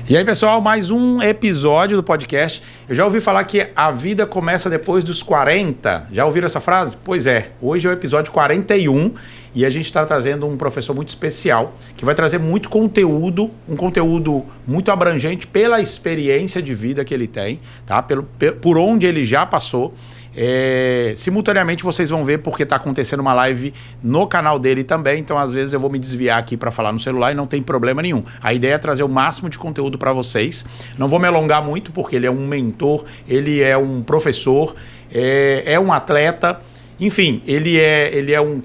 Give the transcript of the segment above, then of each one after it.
E aí, pessoal, mais um episódio do podcast. Eu já ouvi falar que a vida começa depois dos 40. Já ouviram essa frase? Pois é, hoje é o episódio 41 e a gente está trazendo um professor muito especial que vai trazer muito conteúdo, um conteúdo muito abrangente pela experiência de vida que ele tem, tá? Por onde ele já passou. Simultaneamente vocês vão ver porque está acontecendo uma live no canal dele também, então às vezes eu vou me desviar aqui para falar no celular e não tem problema nenhum. A ideia é trazer o máximo de conteúdo para vocês. Não vou me alongar muito porque ele é um mentor, ele é um professor, é um atleta, enfim, ele é um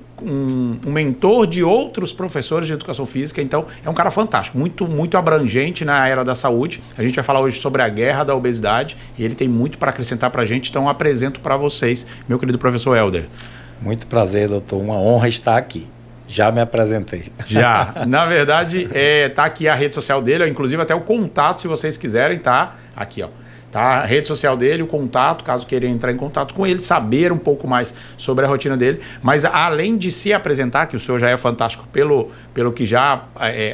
mentor de outros professores de educação física, então é um cara fantástico, muito abrangente na era da saúde. A gente vai falar hoje sobre a guerra da obesidade e ele tem muito para acrescentar para a gente, então eu apresento para vocês, meu querido professor Helder. Muito prazer, doutor, uma honra estar aqui. Já me apresentei. Já, na verdade, tá aqui a rede social dele, inclusive até o contato, se vocês quiserem, tá aqui, ó. Tá? A rede social dele, o contato, caso queiram entrar em contato com ele, saber um pouco mais sobre a rotina dele. Mas além de se apresentar, que o senhor já é fantástico pelo que já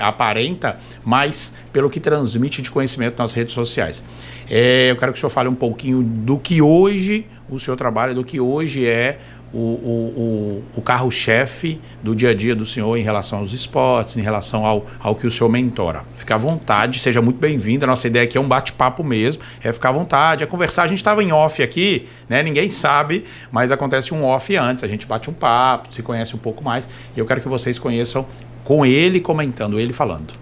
aparenta, mas pelo que transmite de conhecimento nas redes sociais. Eu quero que o senhor fale um pouquinho do que hoje o senhor trabalha, do que hoje é o carro-chefe do dia a dia do senhor em relação aos esportes, em relação ao que o senhor mentora. Fica à vontade, seja muito bem-vindo. A nossa ideia aqui é um bate-papo mesmo, é ficar à vontade, é conversar. A gente estava em off aqui, né? Ninguém sabe, mas acontece um off antes. A gente bate um papo, se conhece um pouco mais. E eu quero que vocês conheçam com ele comentando, ele falando.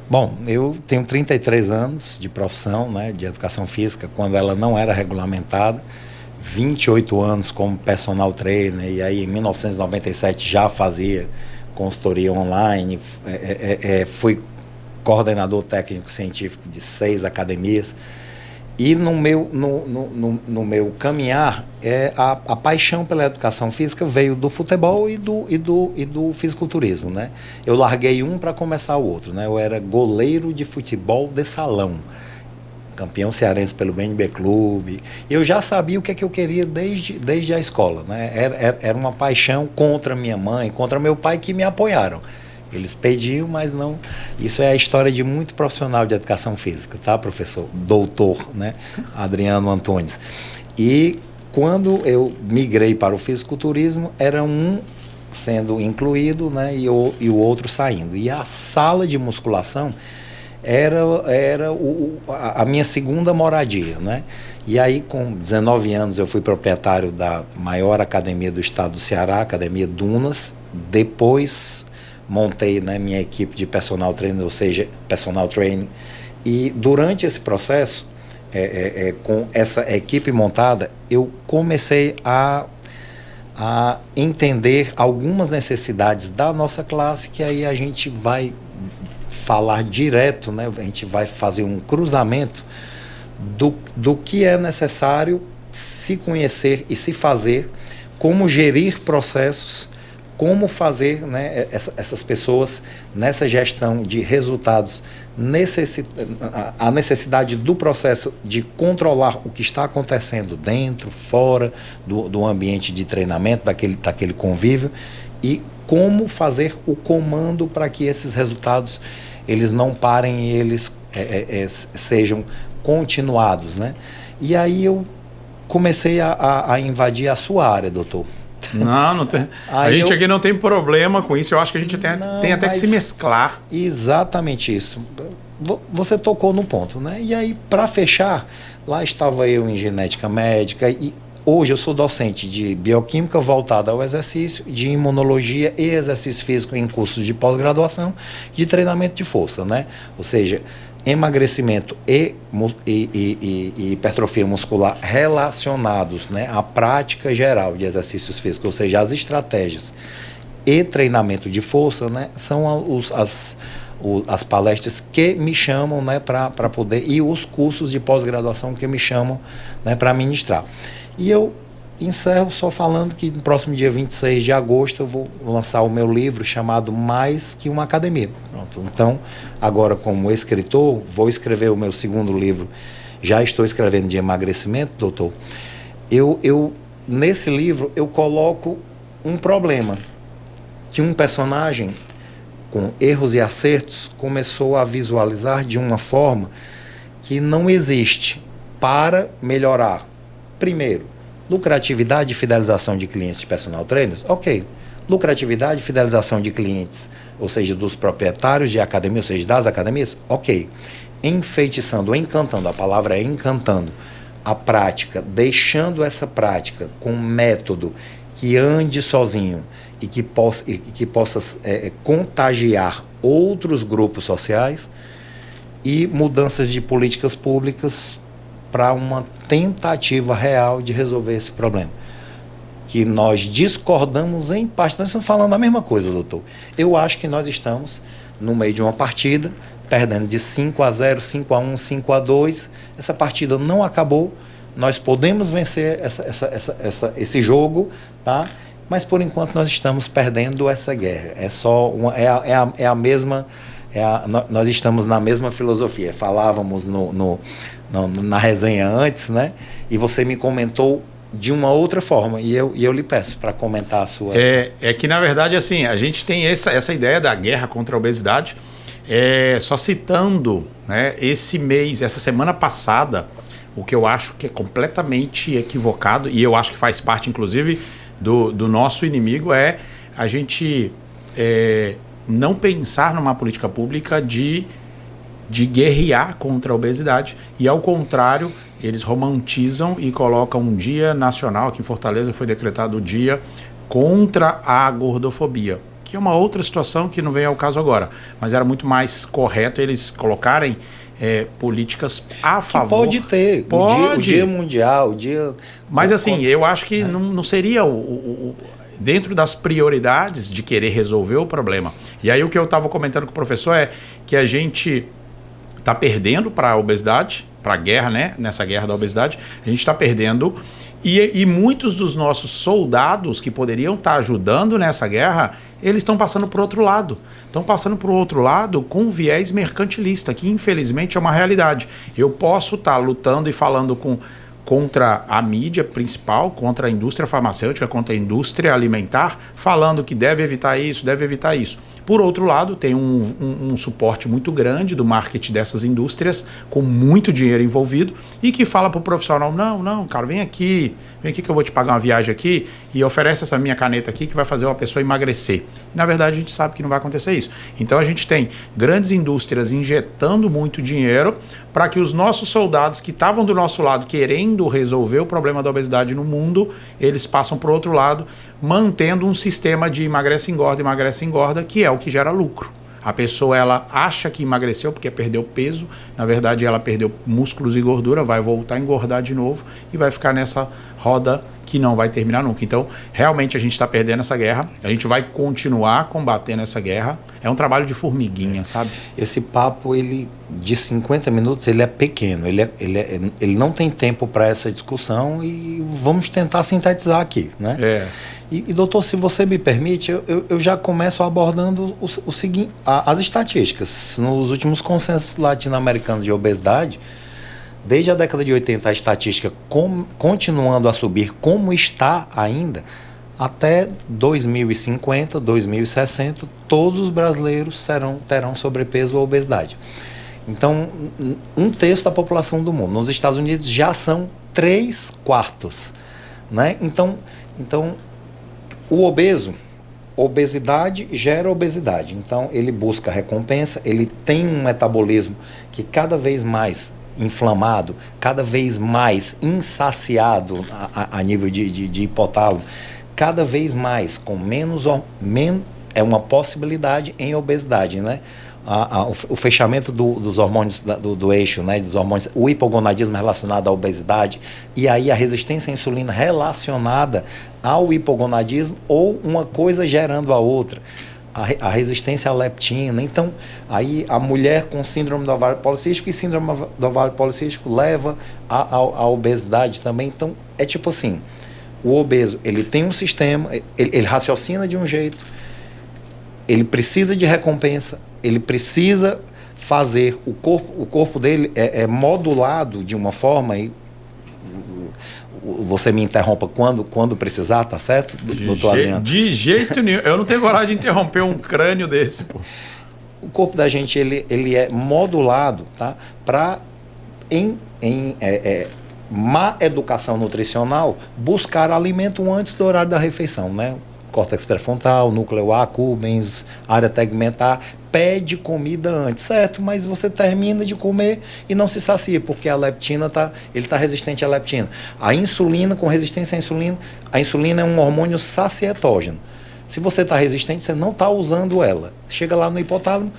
Bom, eu tenho 33 anos de profissão, né, de educação física, quando ela não era regulamentada. 28 anos como personal trainer, e aí em 1997 já fazia consultoria online, fui coordenador técnico científico de 6 academias, e no meu caminhar, a paixão pela educação física veio do futebol e do fisiculturismo, né? Eu larguei um para começar o outro, né? Eu era goleiro de futebol de salão, campeão cearense pelo BNB Clube. Eu já sabia o que é que eu queria desde a escola, né? Era uma paixão contra minha mãe, contra meu pai, que me apoiaram. Eles pediam, mas não. Isso é a história de muito profissional de educação física, tá, professor? Doutor, né? Adriano Antunes. E quando eu migrei para o fisiculturismo, era um sendo incluído, né? E o outro saindo. E a sala de musculação era a minha segunda moradia, né? E aí, com 19 anos, eu fui proprietário da maior academia do estado do Ceará, a Academia Dunas. Depois montei, né, minha equipe de personal training, ou seja, personal training. E durante esse processo, com essa equipe montada, eu comecei a entender algumas necessidades da nossa classe, que aí a gente vai falar direto, né? A gente vai fazer um cruzamento do que é necessário se conhecer e se fazer, como gerir processos, como fazer, né, essas pessoas nessa gestão de resultados, a necessidade do processo de controlar o que está acontecendo dentro, fora do ambiente de treinamento, daquele convívio, e como fazer o comando para que esses resultados eles não parem e eles sejam continuados, né? E aí eu comecei a invadir a sua área, doutor. Não tem. A gente aqui não tem problema com isso. Eu acho que a gente tem até que se mesclar. Exatamente isso. Você tocou no ponto, né? E aí, para fechar, lá estava eu em genética médica, e hoje eu sou docente de bioquímica voltada ao exercício, de imunologia e exercício físico em cursos de pós-graduação, de treinamento de força, né? Ou seja, emagrecimento e hipertrofia muscular relacionados, né, à prática geral de exercícios físicos, ou seja, as estratégias e treinamento de força, né, são as palestras que me chamam, né, para poder, e os cursos de pós-graduação que me chamam, né, para ministrar. E eu encerro só falando que no próximo dia 26 de agosto eu vou lançar o meu livro chamado Mais Que Uma Academia. Pronto. Então, agora como escritor, vou escrever o meu segundo livro. Já estou escrevendo de emagrecimento, doutor. Nesse livro eu coloco um problema, que um personagem com erros e acertos, começou a visualizar de uma forma que não existe para melhorar. Primeiro, lucratividade e fidelização de clientes de personal trainers, ok. Lucratividade e fidelização de clientes, ou seja, dos proprietários de academia, ou seja, das academias, ok. Enfeitiçando, encantando, a palavra é encantando, a prática, deixando essa prática com um método que ande sozinho e que possa contagiar outros grupos sociais e mudanças de políticas públicas para uma tentativa real de resolver esse problema. Que nós discordamos em parte, nós estamos falando a mesma coisa, doutor. Eu acho que nós estamos no meio de uma partida, perdendo de 5-0, 5-1, 5-2, essa partida não acabou, nós podemos vencer esse jogo, tá? Mas por enquanto nós estamos perdendo essa guerra. Nós estamos na mesma filosofia. Falávamos na resenha antes, né? E você me comentou de uma outra forma, e eu lhe peço para comentar a sua... É que, na verdade, assim, a gente tem essa ideia da guerra contra a obesidade, só citando, né, esse mês, essa semana passada, o que eu acho que é completamente equivocado, e eu acho que faz parte, inclusive, do nosso inimigo, é a gente não pensar numa política pública de guerrear contra a obesidade, e ao contrário, eles romantizam e colocam um dia nacional, aqui em Fortaleza foi decretado o dia contra a gordofobia, que é uma outra situação que não vem ao caso agora, mas era muito mais correto eles colocarem políticas a favor. Pode ter, o dia mundial, o dia... Mas assim, eu acho que não seria dentro das prioridades de querer resolver o problema. E aí o que eu estava comentando com o professor é que a gente está perdendo para a obesidade, para a guerra, né? Nessa guerra da obesidade, a gente está perdendo e muitos dos nossos soldados que poderiam estar ajudando nessa guerra, eles estão passando por outro lado. Estão passando por outro lado com um viés mercantilista, que infelizmente é uma realidade. Eu posso estar lutando e falando contra a mídia principal, contra a indústria farmacêutica, contra a indústria alimentar, falando que deve evitar isso, deve evitar isso. Por outro lado, tem um suporte muito grande do marketing dessas indústrias, com muito dinheiro envolvido, e que fala para o profissional, não, cara, vem aqui que eu vou te pagar uma viagem aqui e oferece essa minha caneta aqui que vai fazer uma pessoa emagrecer. E, na verdade, a gente sabe que não vai acontecer isso. Então, a gente tem grandes indústrias injetando muito dinheiro para que os nossos soldados que estavam do nosso lado querendo resolver o problema da obesidade no mundo, eles passam para o outro lado, mantendo um sistema de emagrece e engorda, que é o que gera lucro. A pessoa, ela acha que emagreceu porque perdeu peso, na verdade ela perdeu músculos e gordura, vai voltar a engordar de novo e vai ficar nessa roda que não vai terminar nunca. Então, realmente a gente está perdendo essa guerra, a gente vai continuar combatendo essa guerra, é um trabalho de formiguinha, sabe? Esse papo, ele de 50 minutos, ele é pequeno, ele não tem tempo para essa discussão e vamos tentar sintetizar aqui, né? E doutor, se você me permite, eu já começo abordando o seguinte, as estatísticas. Nos últimos consensos latino-americanos de obesidade, desde a década de 80, a estatística continuando a subir como está ainda, até 2050, 2060, todos os brasileiros terão sobrepeso ou obesidade. Então, 1/3 da população do mundo. Nos Estados Unidos já são 3/4, né? Então, o obesidade gera obesidade. Então, ele busca recompensa, ele tem um metabolismo que cada vez mais inflamado, cada vez mais insaciado a nível de hipotálamo, cada vez mais com menos é uma possibilidade em obesidade, né? O fechamento dos hormônios do eixo, né, dos hormônios, o hipogonadismo relacionado à obesidade e aí a resistência à insulina relacionada ao hipogonadismo ou uma coisa gerando a outra, a resistência à leptina. Então, aí a mulher com síndrome do ovário policístico e síndrome do ovário policístico leva à obesidade também. Então, é tipo assim, o obeso, ele tem um sistema, ele raciocina de um jeito, ele precisa de recompensa, ele precisa fazer, o corpo dele é modulado de uma forma, e você me interrompa quando precisar, tá certo, doutor Adriano? De jeito nenhum. Eu não tenho coragem de interromper um crânio desse, pô. O corpo da gente, ele é modulado, tá? Para, má educação nutricional, buscar alimento antes do horário da refeição, né? Córtex pré-frontal, núcleo accumbens, área tegmentar, pede comida antes, certo? Mas você termina de comer e não se sacia, porque a leptina ele está resistente à leptina. A insulina, com resistência à insulina é um hormônio sacietógeno. Se você está resistente, você não está usando ela. Chega lá no hipotálamo,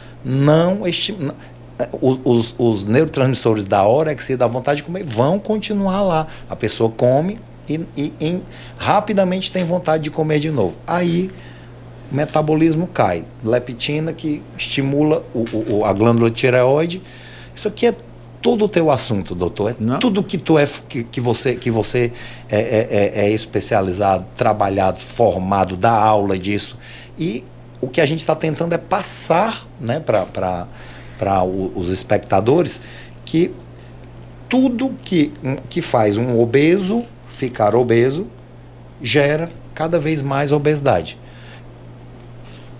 os neurotransmissores da orexia, da vontade de comer, vão continuar lá. A pessoa come e rapidamente tem vontade de comer de novo. Aí o metabolismo cai. Leptina, que estimula a glândula tireoide. Isso aqui é todo o teu assunto, doutor. É tudo que você é especializado, trabalhado, formado, dá aula disso. E o que a gente está tentando é passar, né, para os espectadores que tudo que faz um obeso ficar obeso gera cada vez mais obesidade.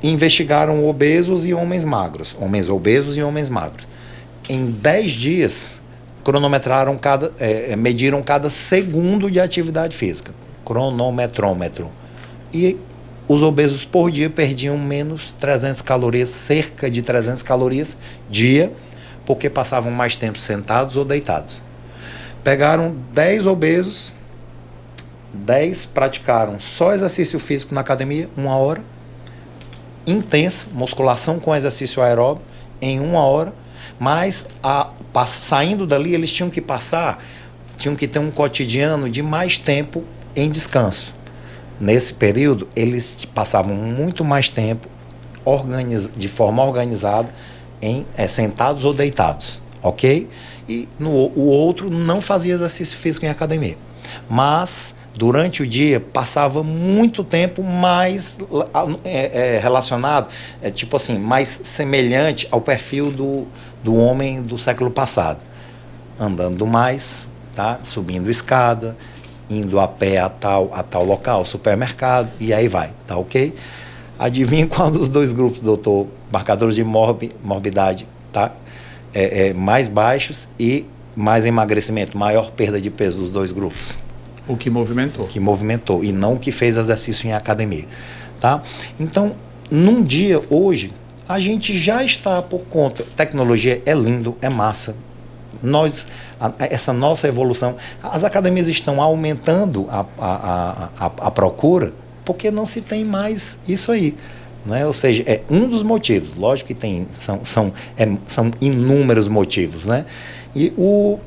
Investigaram obesos e homens magros, homens obesos e homens magros. Em 10 dias, cronometraram mediram cada segundo de atividade física, cronometrômetro. E os obesos por dia perdiam menos 300 calorias, cerca de 300 calorias dia, porque passavam mais tempo sentados ou deitados. Pegaram 10 obesos, 10 praticaram só exercício físico na academia, 1 hora, intensa, musculação com exercício aeróbico, em 1 hora, mas saindo dali eles tinham que ter um cotidiano de mais tempo em descanso. Nesse período, eles passavam muito mais tempo de forma organizada, sentados ou deitados, ok? E o outro não fazia exercício físico em academia. Mas, durante o dia, passava muito tempo mais relacionado, tipo assim, mais semelhante ao perfil do homem do século passado. Andando mais, tá? Subindo escada, indo a pé a tal local, supermercado, e aí vai, tá ok? Adivinha qual dos dois grupos, doutor? Marcadores de morbidade, tá? Mais baixos e mais emagrecimento, maior perda de peso dos dois grupos. O que movimentou. Que movimentou, e não o que fez exercício em academia, tá? Então, num dia, hoje, a gente já está por conta. Tecnologia é lindo, é massa. Essa nossa evolução, as academias estão aumentando a procura, porque não se tem mais isso aí, né? Ou seja, é um dos motivos. Lógico que tem, são inúmeros motivos, né? E um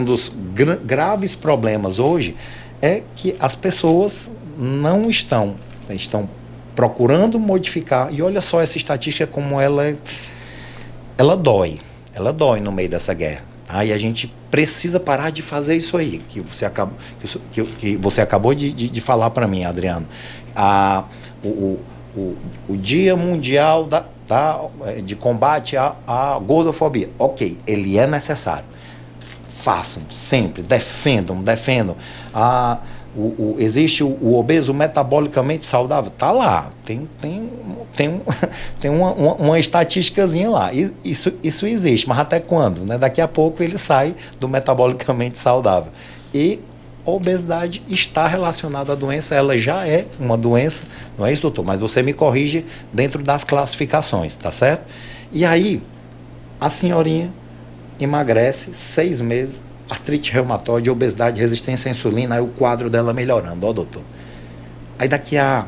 dos graves problemas hoje é que as pessoas não estão procurando modificar. E olha só essa estatística como ela dói no meio dessa guerra. Tá? E a gente precisa parar de fazer isso aí, que você acabou de falar para mim, Adriano. O Dia Mundial de Combate à Gordofobia. Ok, ele é necessário. Façam, sempre, defendam. Existe o obeso metabolicamente saudável? Está lá, tem uma estatísticazinha lá. Isso existe, mas até quando? Né? Daqui a pouco ele sai do metabolicamente saudável. E a obesidade está relacionada à doença, ela já é uma doença, não é isso, doutor? Mas você me corrige dentro das classificações, tá certo? E aí, a senhorinha emagrece 6 meses, artrite reumatoide, obesidade, resistência à insulina, aí o quadro dela melhorando, ó, doutor. Aí daqui a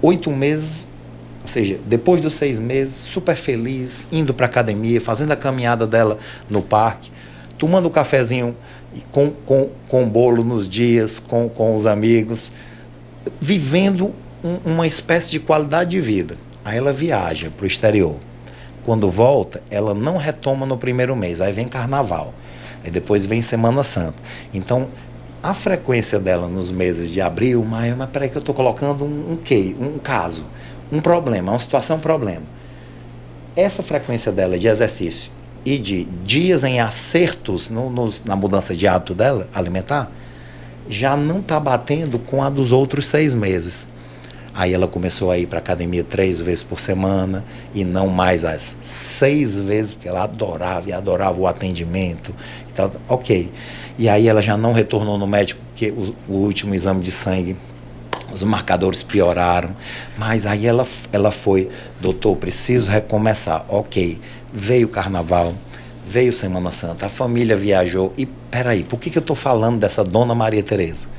8 meses, ou seja, depois dos 6 meses, super feliz, indo para a academia, fazendo a caminhada dela no parque, tomando um cafezinho com bolo nos dias, com os amigos, vivendo uma espécie de qualidade de vida. Aí ela viaja para o exterior. Quando volta, ela não retoma no primeiro mês, aí vem carnaval. Aí depois vem Semana Santa. Então, a frequência dela nos meses de abril, maio, mas peraí que eu estou colocando um caso, um problema, uma situação problema. Essa frequência dela de exercício e de dias em acertos na mudança de hábito dela alimentar, já não está batendo com a dos outros 6 meses. Aí ela começou a ir para a academia 3 vezes por semana e não mais as 6 vezes, porque ela adorava e adorava o atendimento. Então, ok. E aí ela já não retornou no médico, porque o último exame de sangue, os marcadores pioraram. Mas aí ela foi, doutor, preciso recomeçar. Ok, veio o carnaval, veio Semana Santa, a família viajou. E peraí, por que eu estou falando dessa Dona Maria Tereza?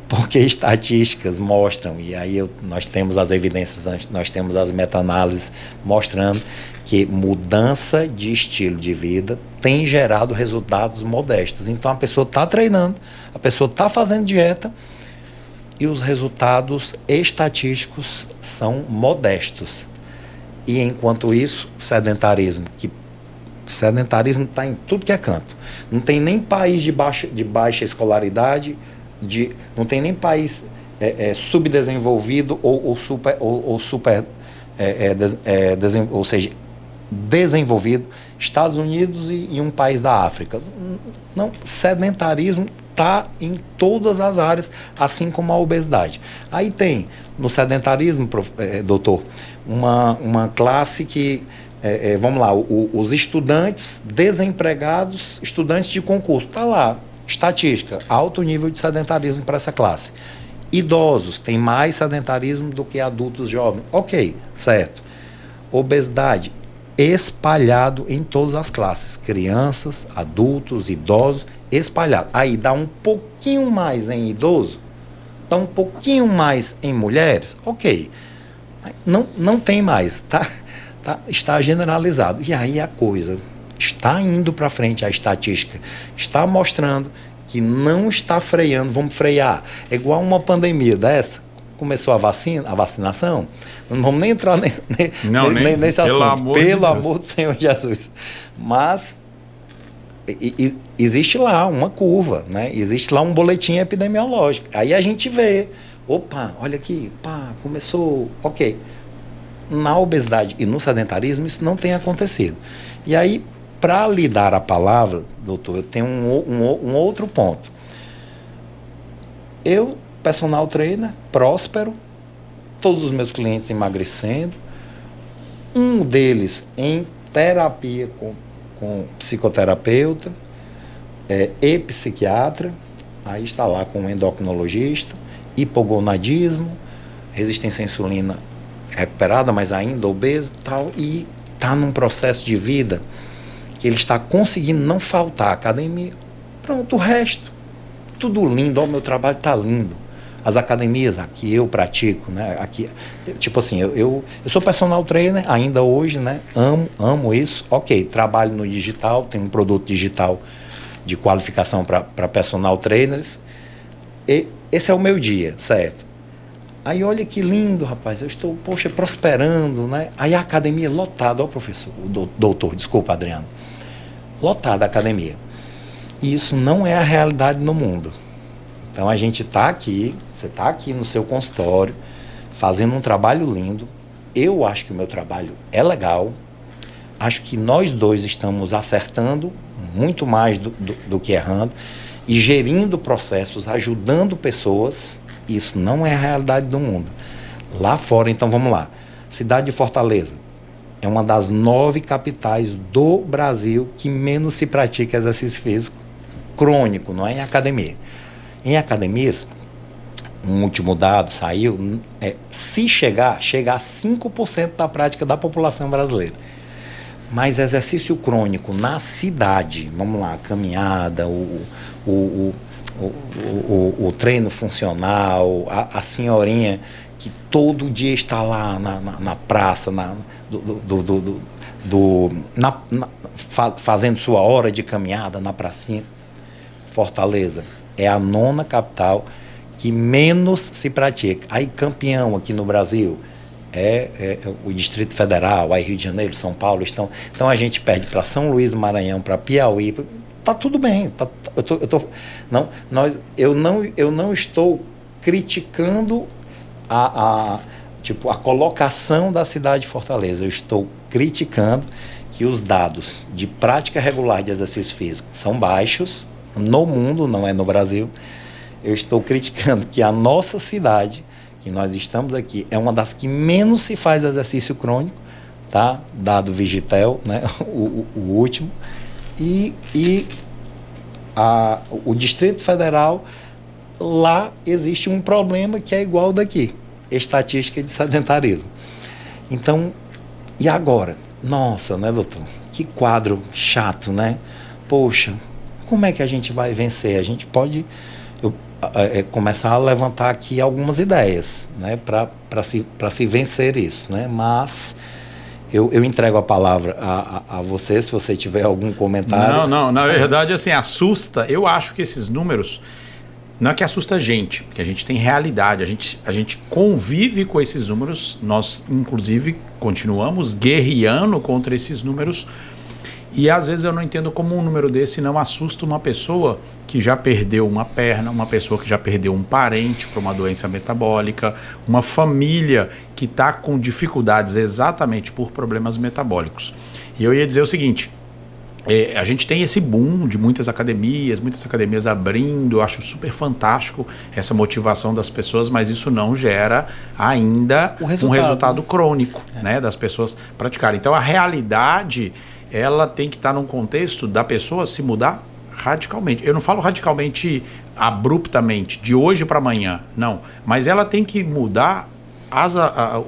Porque estatísticas mostram, e aí nós temos as evidências, nós temos as meta-análises mostrando que mudança de estilo de vida tem gerado resultados modestos. Então a pessoa está treinando, a pessoa está fazendo dieta e os resultados estatísticos são modestos. E enquanto isso, sedentarismo está em tudo que é canto. Não tem nem país de baixa escolaridade, não tem nem país subdesenvolvido ou seja, desenvolvido, Estados Unidos e um país da África. Não, sedentarismo está em todas as áreas, assim como a obesidade. Aí tem, no sedentarismo, doutor, uma classe que, vamos lá, os estudantes desempregados, estudantes de concurso, está lá, estatística, alto nível de sedentarismo para essa classe. Idosos, tem mais sedentarismo do que adultos jovens. Ok, certo. Obesidade, espalhado em todas as classes. Crianças, adultos, idosos, espalhado. Aí dá um pouquinho mais em idoso, dá um pouquinho mais em mulheres, ok. Não tem mais, está generalizado. E aí a coisa está indo para frente, a estatística está mostrando que não está freando, vamos frear. É igual uma pandemia dessa, começou a vacinação, não vamos nem entrar nesse assunto, pelo amor do Senhor Jesus. Mas existe lá uma curva, né? Existe lá um boletim epidemiológico. Aí a gente vê, opa, olha aqui, pá, começou, ok. Na obesidade e no sedentarismo isso não tem acontecido. E aí, para lhe dar a palavra, doutor, eu tenho um outro ponto. Eu, personal trainer, próspero, todos os meus clientes emagrecendo, um deles em terapia com psicoterapeuta e psiquiatra, aí está lá com um endocrinologista, hipogonadismo, resistência à insulina recuperada, mas ainda obeso e tal, e está num processo de vida que ele está conseguindo não faltar à academia. Pronto, o resto, tudo lindo, ó, meu trabalho está lindo. As academias aqui eu pratico, né? Aqui, tipo assim, eu sou personal trainer ainda hoje, né? Amo isso. Ok, trabalho no digital, tenho um produto digital de qualificação para personal trainers. E esse é o meu dia, certo? Aí olha que lindo, rapaz, eu estou, poxa, prosperando, né? Aí a academia lotada, ó, professor, doutor, desculpa, Adriano. Lotada a academia. E isso não é a realidade no mundo. Então a gente está aqui, você está aqui no seu consultório, fazendo um trabalho lindo. Eu acho que o meu trabalho é legal. Acho que nós dois estamos acertando muito mais do que errando e gerindo processos, ajudando pessoas. Isso não é a realidade do mundo. Lá fora, então vamos lá. Cidade de Fortaleza é uma das 9 capitais do Brasil que menos se pratica exercício físico crônico, não é em academia. Em academias, um último dado saiu, se chega a 5% da prática da população brasileira. Mas exercício crônico na cidade, vamos lá, caminhada, o treino funcional, a senhorinha que todo dia está lá na praça, fazendo sua hora de caminhada na pracinha. Fortaleza é a 9ª capital que menos se pratica. Aí campeão aqui no Brasil é o Distrito Federal, aí Rio de Janeiro, São Paulo. Então a gente perde para São Luís do Maranhão, para Piauí. Tá tudo bem. Eu não estou criticando Tipo, a colocação da cidade de Fortaleza. Eu estou criticando que os dados de prática regular de exercício físico são baixos no mundo, não é no Brasil. Eu estou criticando que a nossa cidade, que nós estamos aqui, é uma das que menos se faz exercício crônico, tá? Dado Vigitel, né? o último. O Distrito Federal, lá existe um problema que é igual daqui, estatística de sedentarismo. Então, e agora? Nossa, né, doutor? Que quadro chato, né? Poxa, como é que a gente vai vencer? A gente pode começar a levantar aqui algumas ideias, né, para se vencer isso, né? Mas eu entrego a palavra a você, se você tiver algum comentário. Não, na verdade, assim, assusta. Eu acho que esses números, não é que assusta a gente, porque a gente tem realidade, a gente convive com esses números, nós, inclusive, continuamos guerreando contra esses números, e às vezes eu não entendo como um número desse não assusta uma pessoa que já perdeu uma perna, uma pessoa que já perdeu um parente para uma doença metabólica, uma família que está com dificuldades exatamente por problemas metabólicos. E eu ia dizer o seguinte, a gente tem esse boom de muitas academias abrindo, eu acho super fantástico essa motivação das pessoas, mas isso não gera ainda um resultado crônico, né, das pessoas praticarem. Então a realidade, ela tem que estar num contexto da pessoa se mudar radicalmente. Eu não falo radicalmente abruptamente, de hoje para amanhã, não. Mas ela tem que mudar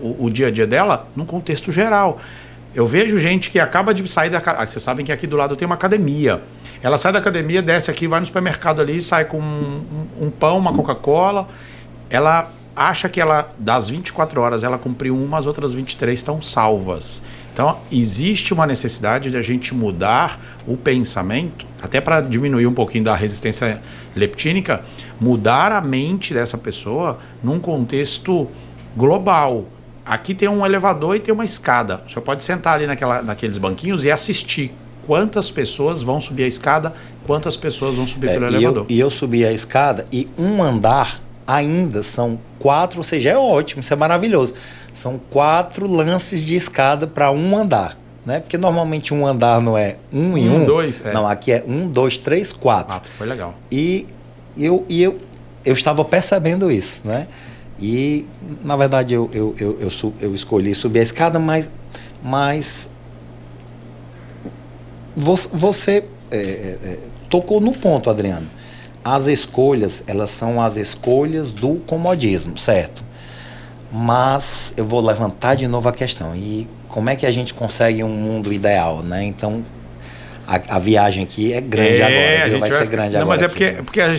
o dia a dia dela num contexto geral. Eu vejo gente que acaba de sair da... Vocês sabem que aqui do lado tem uma academia. Ela sai da academia, desce aqui, vai no supermercado ali, sai com um pão, uma Coca-Cola. Ela acha que das 24 horas ela cumpriu uma, as outras 23 estão salvas. Então, existe uma necessidade de a gente mudar o pensamento, até para diminuir um pouquinho da resistência leptínica, mudar a mente dessa pessoa num contexto global. Aqui tem um elevador e tem uma escada. O senhor pode sentar ali naqueles banquinhos e assistir quantas pessoas vão subir a escada, quantas pessoas vão subir pelo elevador. Eu subi a escada e um andar ainda são 4, ou seja, é ótimo, isso é maravilhoso. São 4 lances de escada para um andar, né? Porque normalmente um andar não é um em um. Dois, Não, aqui é 1, 2, 3, 4. Foi legal. E eu estava percebendo isso, né? E, na verdade, eu escolhi subir a escada, mas você tocou no ponto, Adriano. As escolhas, elas são as escolhas do comodismo, certo? Mas eu vou levantar de novo a questão. E como é que a gente consegue um mundo ideal, né? Então, a viagem aqui é grande agora, viu? Vai ser grande agora. Não, mas é porque a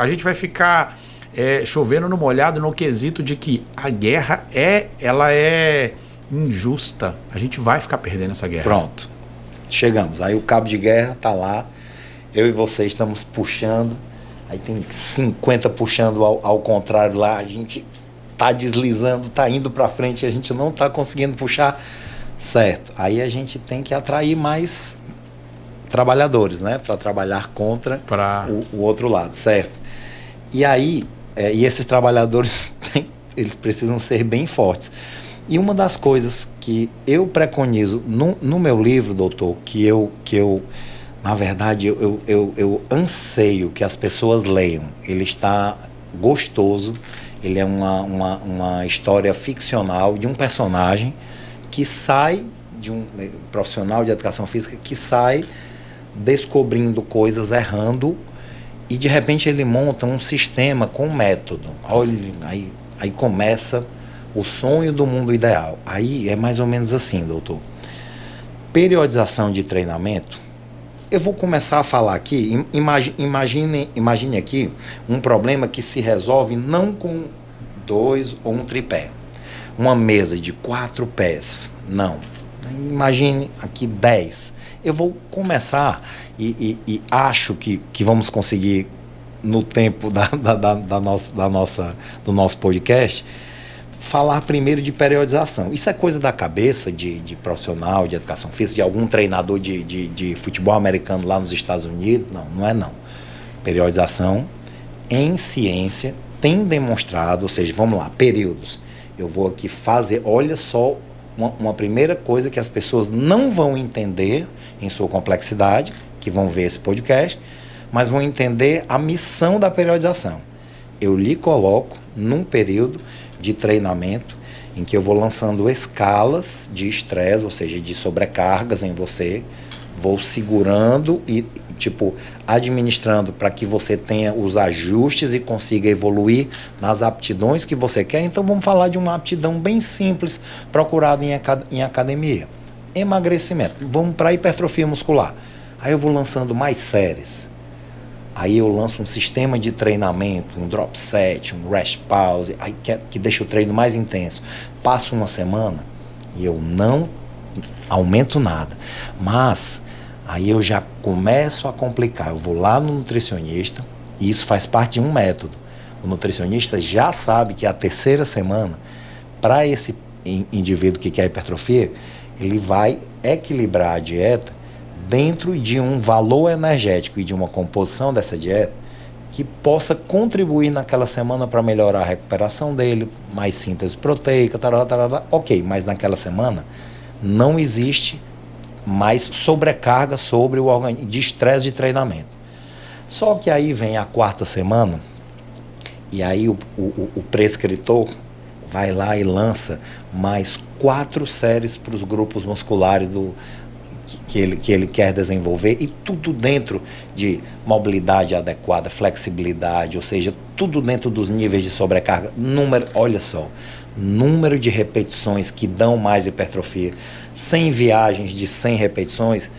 gente vai ficar chovendo no molhado no quesito de que a guerra ela é injusta. A gente vai ficar perdendo essa guerra. Pronto. Chegamos. Aí o cabo de guerra tá lá. Eu e você estamos puxando. Aí tem 50 puxando ao contrário lá. A gente tá deslizando, tá indo para frente. A gente não tá conseguindo puxar. Certo. Aí a gente tem que atrair mais trabalhadores, né? Para trabalhar contra o outro lado. Certo. E aí, e esses trabalhadores, eles precisam ser bem fortes. E uma das coisas que eu preconizo no meu livro, doutor, que eu na verdade, eu anseio que as pessoas leiam. Ele está gostoso, ele é uma história ficcional de um personagem que sai, de um profissional de educação física, que sai descobrindo coisas, errando, e de repente ele monta um sistema com método. Olha, aí começa o sonho do mundo ideal. Aí é mais ou menos assim, doutor. Periodização de treinamento. Eu vou começar a falar aqui, imagine aqui um problema que se resolve não com 2 ou um tripé. Uma mesa de 4 pés, não. Imagine aqui 10. Eu vou começar e acho que vamos conseguir, no tempo do nosso podcast, falar primeiro de periodização. Isso é coisa da cabeça de profissional de educação física, de algum treinador de futebol americano lá nos Estados Unidos? Não é não. Periodização em ciência tem demonstrado, ou seja, vamos lá, períodos, Eu vou aqui fazer, olha só, uma primeira coisa que as pessoas não vão entender em sua complexidade, que vão ver esse podcast, mas vão entender a missão da periodização. Eu lhe coloco num período de treinamento em que eu vou lançando escalas de estresse, ou seja, de sobrecargas em você, vou segurando e, administrando para que você tenha os ajustes e consiga evoluir nas aptidões que você quer. Então vamos falar de uma aptidão bem simples, procurada em academia. Emagrecimento. Vamos para a hipertrofia muscular. Aí eu vou lançando mais séries. Aí eu lanço um sistema de treinamento, um drop set, um rest pause, aí que deixa o treino mais intenso. Passo uma semana e eu não aumento nada. Mas aí eu já começo a complicar. Eu vou lá no nutricionista, e isso faz parte de um método. O nutricionista já sabe que a terceira semana, para esse indivíduo que quer hipertrofia, ele vai equilibrar a dieta dentro de um valor energético e de uma composição dessa dieta que possa contribuir naquela semana para melhorar a recuperação dele, mais síntese proteica, ok, mas naquela semana não existe mais sobrecarga sobre o organismo, de estresse de treinamento. Só que aí vem a quarta semana e aí o prescritor vai lá e lança mais 4 séries para os grupos musculares que ele quer desenvolver, e tudo dentro de mobilidade adequada, flexibilidade, ou seja, tudo dentro dos níveis de sobrecarga. Olha só, número de repetições que dão mais hipertrofia, 100 viagens de 100 repetições,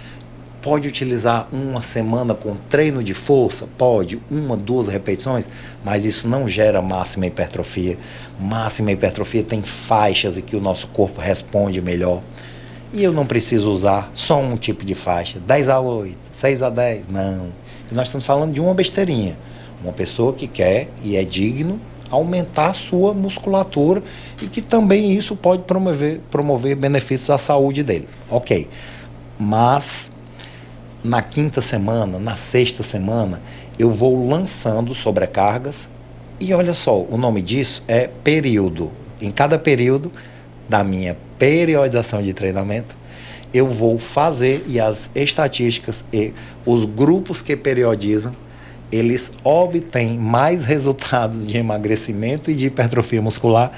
pode utilizar uma semana com treino de força, pode, 1, 2 repetições, mas isso não gera máxima hipertrofia. Máxima hipertrofia tem faixas em que o nosso corpo responde melhor. E eu não preciso usar só um tipo de faixa, 10-8, 6-10, não. E nós estamos falando de uma besteirinha. Uma pessoa que quer e é digno aumentar a sua musculatura e que também isso pode promover benefícios à saúde dele. Ok, mas na quinta semana, na sexta semana, eu vou lançando sobrecargas e olha só, o nome disso é período. Em cada período da minha periodização de treinamento, eu vou fazer, e as estatísticas e os grupos que periodizam, eles obtêm mais resultados de emagrecimento e de hipertrofia muscular.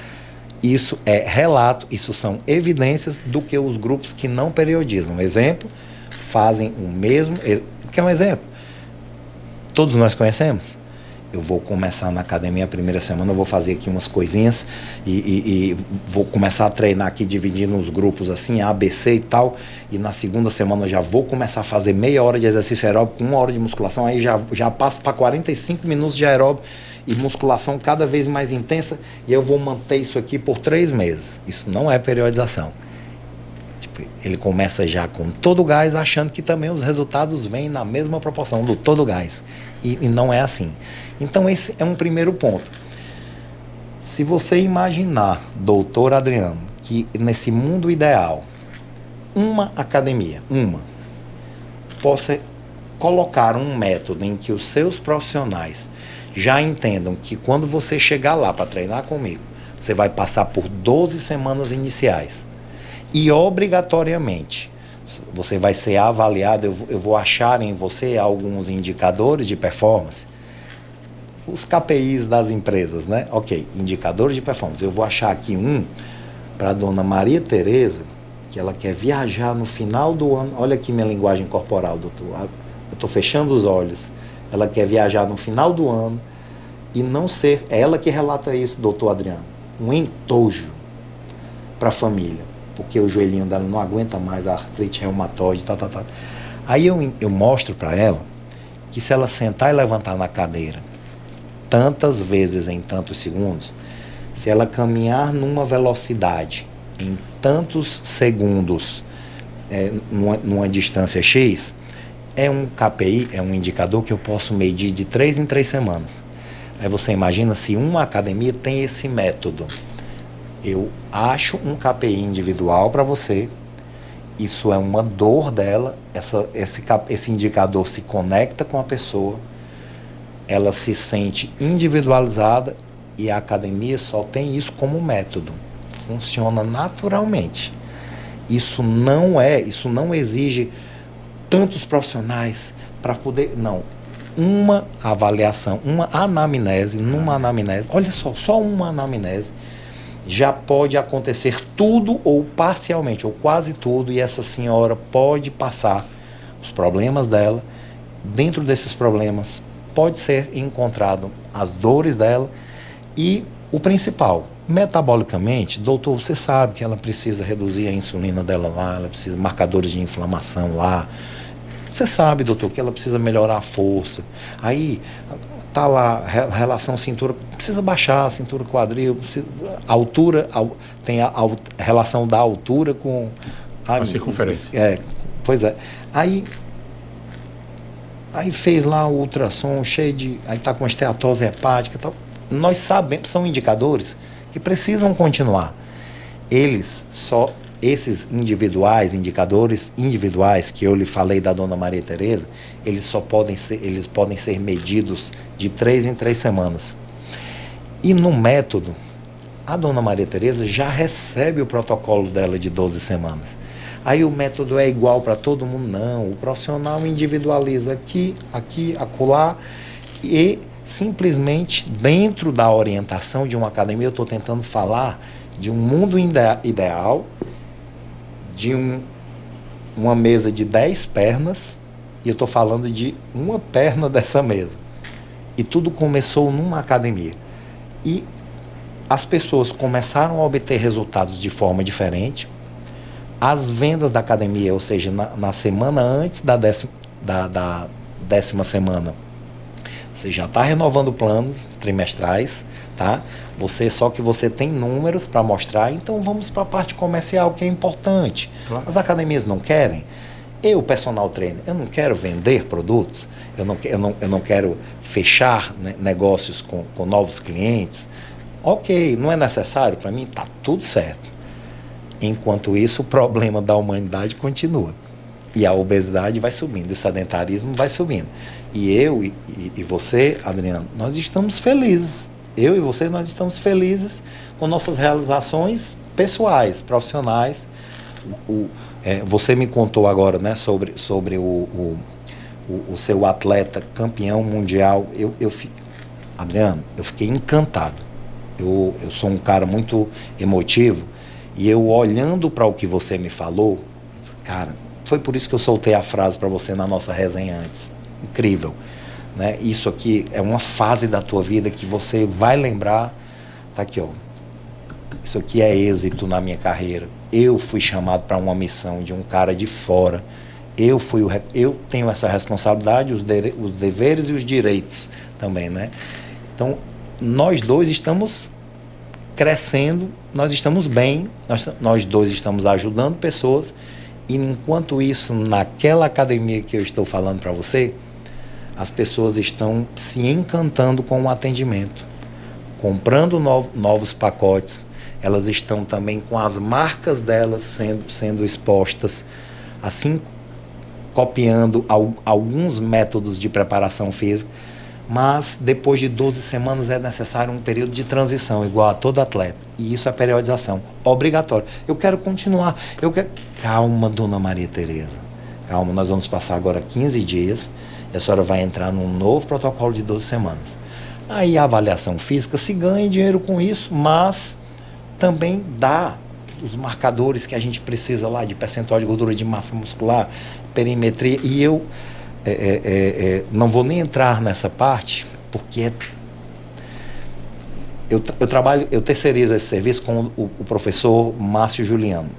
Isso é relato, isso são evidências do que os grupos que não periodizam. Exemplo, fazem o mesmo, que é um exemplo. Todos nós conhecemos. Eu vou começar na academia a primeira semana, eu vou fazer aqui umas coisinhas e vou começar a treinar aqui dividindo os grupos assim, A, B, C e tal, e na segunda semana eu já vou começar a fazer meia hora de exercício aeróbico, 1 hora de musculação, aí já passo para 45 minutos de aeróbico e musculação cada vez mais intensa, e eu vou manter isso aqui por 3 meses. Isso não é periodização. Ele começa já com todo o gás, achando que também os resultados vêm na mesma proporção do todo o gás. E não é assim. Então esse é um primeiro ponto. Se você imaginar, doutor Adriano, que nesse mundo ideal, uma academia, possa colocar um método em que os seus profissionais já entendam que quando você chegar lá para treinar comigo, você vai passar por 12 semanas iniciais. E obrigatoriamente você vai ser avaliado, eu vou achar em você alguns indicadores de performance, os KPIs das empresas, né? Ok, indicadores de performance. Eu vou achar aqui um para a dona Maria Tereza, que ela quer viajar no final do ano. Olha aqui minha linguagem corporal, doutor. Eu estou fechando os olhos. Ela quer viajar no final do ano e não ser ela que relata isso, doutor Adriano. Um entojo para a família, porque o joelhinho dela não aguenta mais a artrite reumatoide, Aí eu mostro para ela que se ela sentar e levantar na cadeira tantas vezes em tantos segundos, se ela caminhar numa velocidade em tantos segundos, numa distância X, é um KPI, é um indicador que eu posso medir de 3 em 3 semanas. Aí você imagina se uma academia tem esse método. Eu acho um KPI individual para você, isso é uma dor dela, esse indicador se conecta com a pessoa, ela se sente individualizada e a academia só tem isso como método. funciona naturalmente. Isso não exige tantos profissionais para poder, não. Uma avaliação, uma anamnese, olha só uma anamnese, já pode acontecer tudo ou parcialmente, ou quase tudo, e essa senhora pode passar os problemas dela. Dentro desses problemas pode ser encontrado as dores dela e o principal, metabolicamente, doutor, você sabe que ela precisa reduzir a insulina dela lá, ela precisa de marcadores de inflamação lá. Você sabe, doutor, que ela precisa melhorar a força. Aí tá lá, relação cintura, precisa baixar a cintura quadril, altura, tem a relação da altura com a circunferência. Pois é. Aí fez lá o ultrassom cheio de... Aí tá com esteatose hepática e tal. Nós sabemos, são indicadores que precisam continuar. Esses indicadores individuais que eu lhe falei da Dona Maria Tereza, eles podem ser medidos de 3 em 3 semanas. E no método, a Dona Maria Tereza já recebe o protocolo dela de 12 semanas. Aí o método é igual para todo mundo? Não. O profissional individualiza aqui, acolá, e simplesmente dentro da orientação de uma academia, eu estou tentando falar de um mundo ideal, de uma mesa de 10 pernas, e eu estou falando de uma perna dessa mesa. E tudo começou numa academia. E as pessoas começaram a obter resultados de forma diferente. As vendas da academia, ou seja, na semana antes da 10ª semana, você já está renovando planos trimestrais, tá? Só que você tem números para mostrar, então vamos para a parte comercial, que é importante. Claro. As academias não querem. Eu, personal trainer, eu não quero vender produtos, eu não quero fechar, né, negócios com novos clientes. Ok, não é necessário para mim, está tudo certo. Enquanto isso, o problema da humanidade continua. E a obesidade vai subindo, o sedentarismo vai subindo. E eu e você, Adriano, nós estamos felizes. Eu e você, nós estamos felizes com nossas realizações pessoais, profissionais. Você me contou agora, né, sobre o seu atleta campeão mundial. Adriano, eu fiquei encantado. Eu sou um cara muito emotivo. E eu olhando para o que você me falou, cara, foi por isso que eu soltei a frase para você na nossa resenha antes. Incrível, né? Isso aqui é uma fase da tua vida que você vai lembrar. Tá aqui, ó. Isso aqui é êxito na minha carreira. Eu fui chamado para uma missão de um cara de fora. Eu tenho essa responsabilidade, os deveres e os direitos também, né? Então, nós dois estamos crescendo, nós estamos bem, nós dois estamos ajudando pessoas, e enquanto isso, naquela academia que eu estou falando para você, as pessoas estão se encantando com o atendimento, comprando novos pacotes, elas estão também com as marcas delas sendo expostas, assim, copiando alguns métodos de preparação física. Mas depois de 12 semanas é necessário um período de transição, igual a todo atleta. E isso é periodização, obrigatório. Eu quero continuar. Calma, Dona Maria Tereza. Calma, nós vamos passar agora 15 dias e a senhora vai entrar num novo protocolo de 12 semanas. Aí a avaliação física, se ganha dinheiro com isso, mas também dá os marcadores que a gente precisa lá, de percentual de gordura, de massa muscular, perimetria. E eu... não vou nem entrar nessa parte, porque eu terceirizo esse serviço com o professor Márcio Juliano.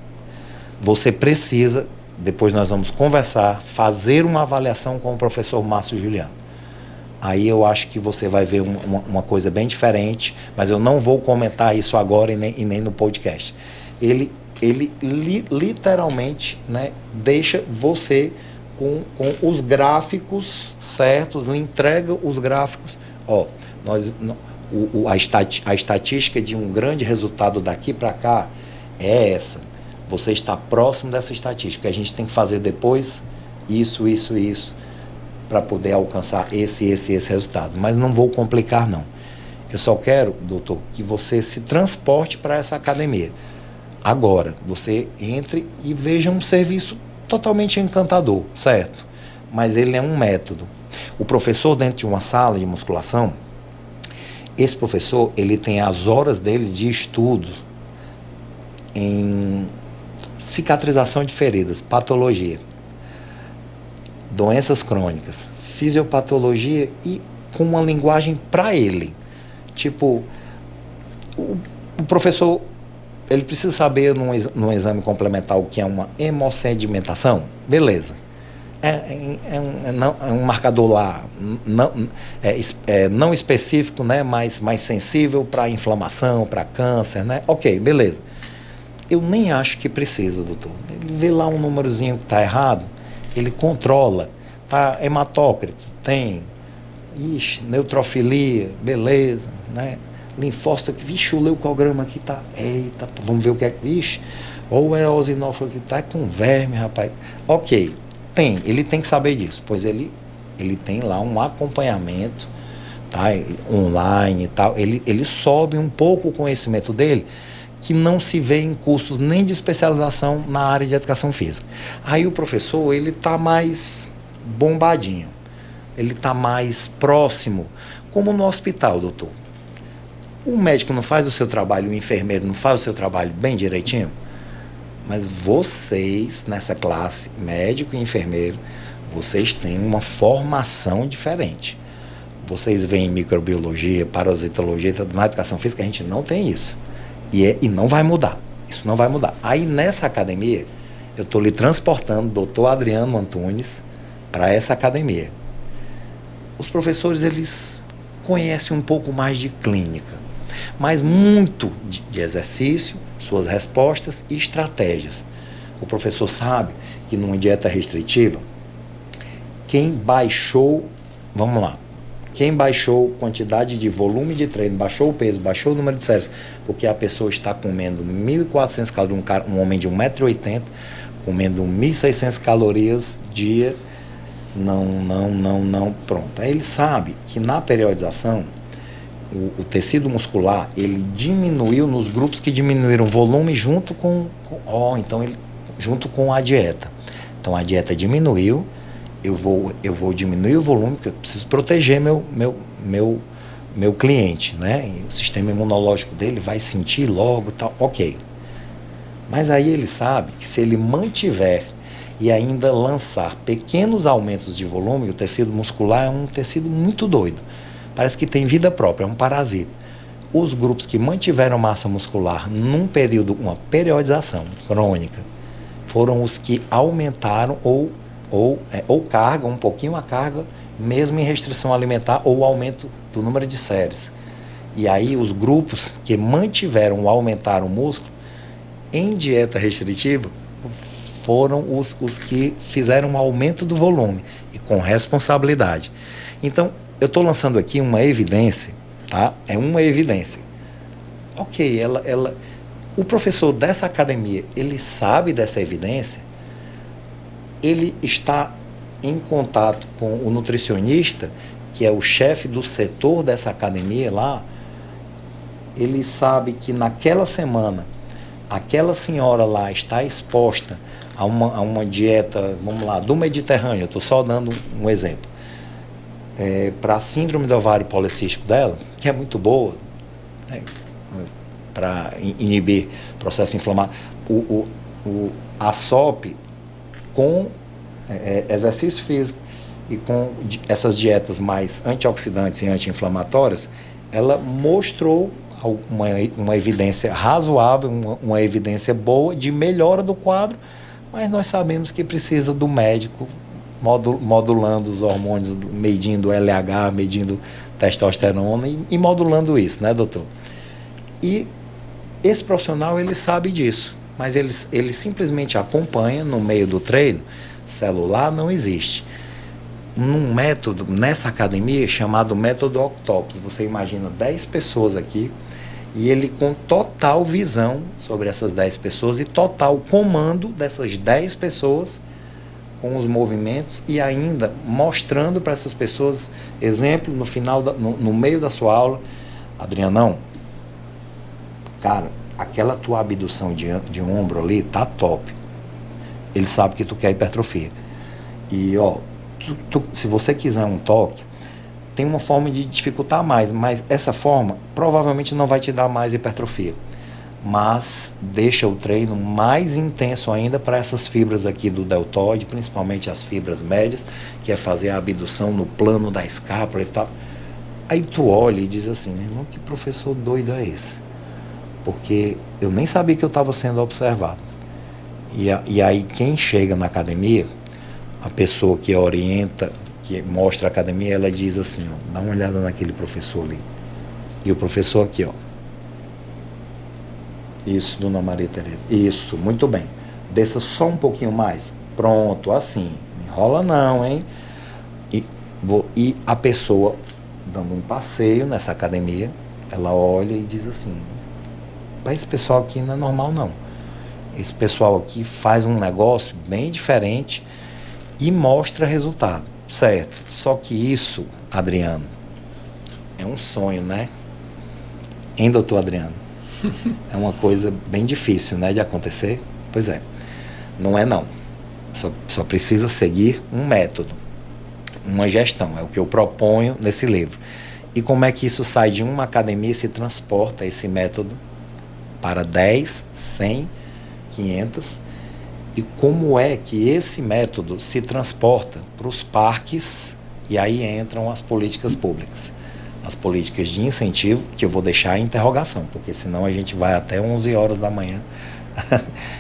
Você precisa, depois nós vamos conversar, fazer uma avaliação com o professor Márcio Juliano. Aí eu acho que você vai ver uma coisa bem diferente, mas eu não vou comentar isso agora e nem no podcast. Ele literalmente, né, deixa você com os gráficos certos, lhe entrega os gráficos. A estatística de um grande resultado daqui para cá é essa. Você está próximo dessa estatística. A gente tem que fazer depois isso, para poder alcançar esse resultado. Mas não vou complicar, não. Eu só quero, doutor, que você se transporte para essa academia. Agora, você entre e veja um serviço totalmente encantador, certo? Mas ele é um método. O professor dentro de uma sala de musculação, esse professor, ele tem as horas dele de estudo em cicatrização de feridas, patologia, doenças crônicas, fisiopatologia e com uma linguagem para ele. Tipo, o professor, ele precisa saber num exame complementar o que é uma hemossedimentação? Beleza. É um marcador lá não específico, né, mais sensível para inflamação, para câncer, né? Ok, beleza. Eu nem acho que precisa, doutor. Ele vê lá um númerozinho que está errado, ele controla. Tá, hematócrito, tem. Ixi, neutrofilia, beleza, né? Linfócito aqui, vixe, o leucograma aqui tá, eita, vamos ver o que é, vixe, ou é eosinófilo que tá com verme, rapaz. Ok, ele tem que saber disso, pois ele tem lá um acompanhamento, tá, online e tal, ele sobe um pouco o conhecimento dele, que não se vê em cursos nem de especialização na área de educação física. Aí o professor, ele tá mais bombadinho, ele tá mais próximo, como no hospital, doutor. O médico não faz o seu trabalho, o enfermeiro não faz o seu trabalho bem direitinho, mas vocês, nessa classe, médico e enfermeiro, vocês têm uma formação diferente. Vocês veem microbiologia, parasitologia, na educação física a gente não tem isso. E não vai mudar. Isso não vai mudar. Aí nessa academia, eu estou lhe transportando o doutor Adriano Antunes para essa academia. Os professores, eles conhecem um pouco mais de clínica, mas muito de exercício, suas respostas e estratégias. O professor sabe que numa dieta restritiva, quem baixou quantidade de volume de treino, baixou o peso, baixou o número de séries, porque a pessoa está comendo 1.400 calorias, um homem de 1,80 m, comendo 1.600 calorias dia, não, pronto. Aí ele sabe que na periodização, o tecido muscular, ele diminuiu nos grupos que diminuíram o volume junto junto com a dieta. Então a dieta diminuiu, eu vou diminuir o volume, porque eu preciso proteger meu cliente, né? E o sistema imunológico dele vai sentir logo, tal, ok. Mas aí ele sabe que se ele mantiver e ainda lançar pequenos aumentos de volume, o tecido muscular é um tecido muito doido. Parece que tem vida própria, é um parasita. Os grupos que mantiveram massa muscular num período, uma periodização crônica, foram os que aumentaram ou carga, um pouquinho a carga, mesmo em restrição alimentar ou aumento do número de séries. E aí os grupos que mantiveram ou aumentaram o músculo em dieta restritiva foram os que fizeram um aumento do volume e com responsabilidade. Então, eu estou lançando aqui uma evidência, tá? É uma evidência. Ok, o professor dessa academia, ele sabe dessa evidência, ele está em contato com o nutricionista, que é o chefe do setor dessa academia lá, ele sabe que naquela semana, aquela senhora lá está exposta a uma dieta, vamos lá, do Mediterrâneo, eu estou só dando um exemplo, para a síndrome do ovário policístico dela, que é muito boa, né, para inibir processo inflamatório, a SOP com exercício físico e com essas dietas mais antioxidantes e anti-inflamatórias, ela mostrou uma evidência razoável, uma evidência boa de melhora do quadro, mas nós sabemos que precisa do médico modulando os hormônios, medindo LH, medindo testosterona e modulando isso, né, doutor? E esse profissional, ele sabe disso, mas ele simplesmente acompanha no meio do treino. Celular não existe. Num método, nessa academia, chamado método Octopus, você imagina 10 pessoas aqui, e ele com total visão sobre essas 10 pessoas e total comando dessas 10 pessoas com os movimentos e ainda mostrando para essas pessoas, exemplo, no final, no meio da sua aula, Adrianão, cara, aquela tua abdução de ombro ali tá top. Ele sabe que tu quer hipertrofia. E, ó, se você quiser um toque, tem uma forma de dificultar mais, mas essa forma provavelmente não vai te dar mais hipertrofia. Mas deixa o treino mais intenso ainda para essas fibras aqui do deltoide, principalmente as fibras médias, que é fazer a abdução no plano da escápula e tal. Aí tu olha e diz assim, meu irmão, que professor doido é esse? Porque eu nem sabia que eu estava sendo observado. E aí quem chega na academia, a pessoa que orienta, que mostra a academia, ela diz assim, ó, dá uma olhada naquele professor ali. E o professor aqui, ó. Isso, Dona Maria Tereza. Isso, muito bem. Desça só um pouquinho mais. Pronto, assim. Não enrola não, hein? E a pessoa, dando um passeio nessa academia, ela olha e diz assim, para esse pessoal aqui não é normal não. Esse pessoal aqui faz um negócio bem diferente e mostra resultado. Certo. Só que isso, Adriano, é um sonho, né? Hein, doutor Adriano? É uma coisa bem difícil, né, de acontecer? Pois é. Não é não. Só precisa seguir um método, uma gestão. É o que eu proponho nesse livro. E como é que isso sai de uma academia e se transporta esse método para 10, 100, 500? E como é que esse método se transporta para os parques? E aí entram as políticas públicas. As políticas de incentivo, que eu vou deixar a interrogação, porque senão a gente vai até 11 horas da manhã.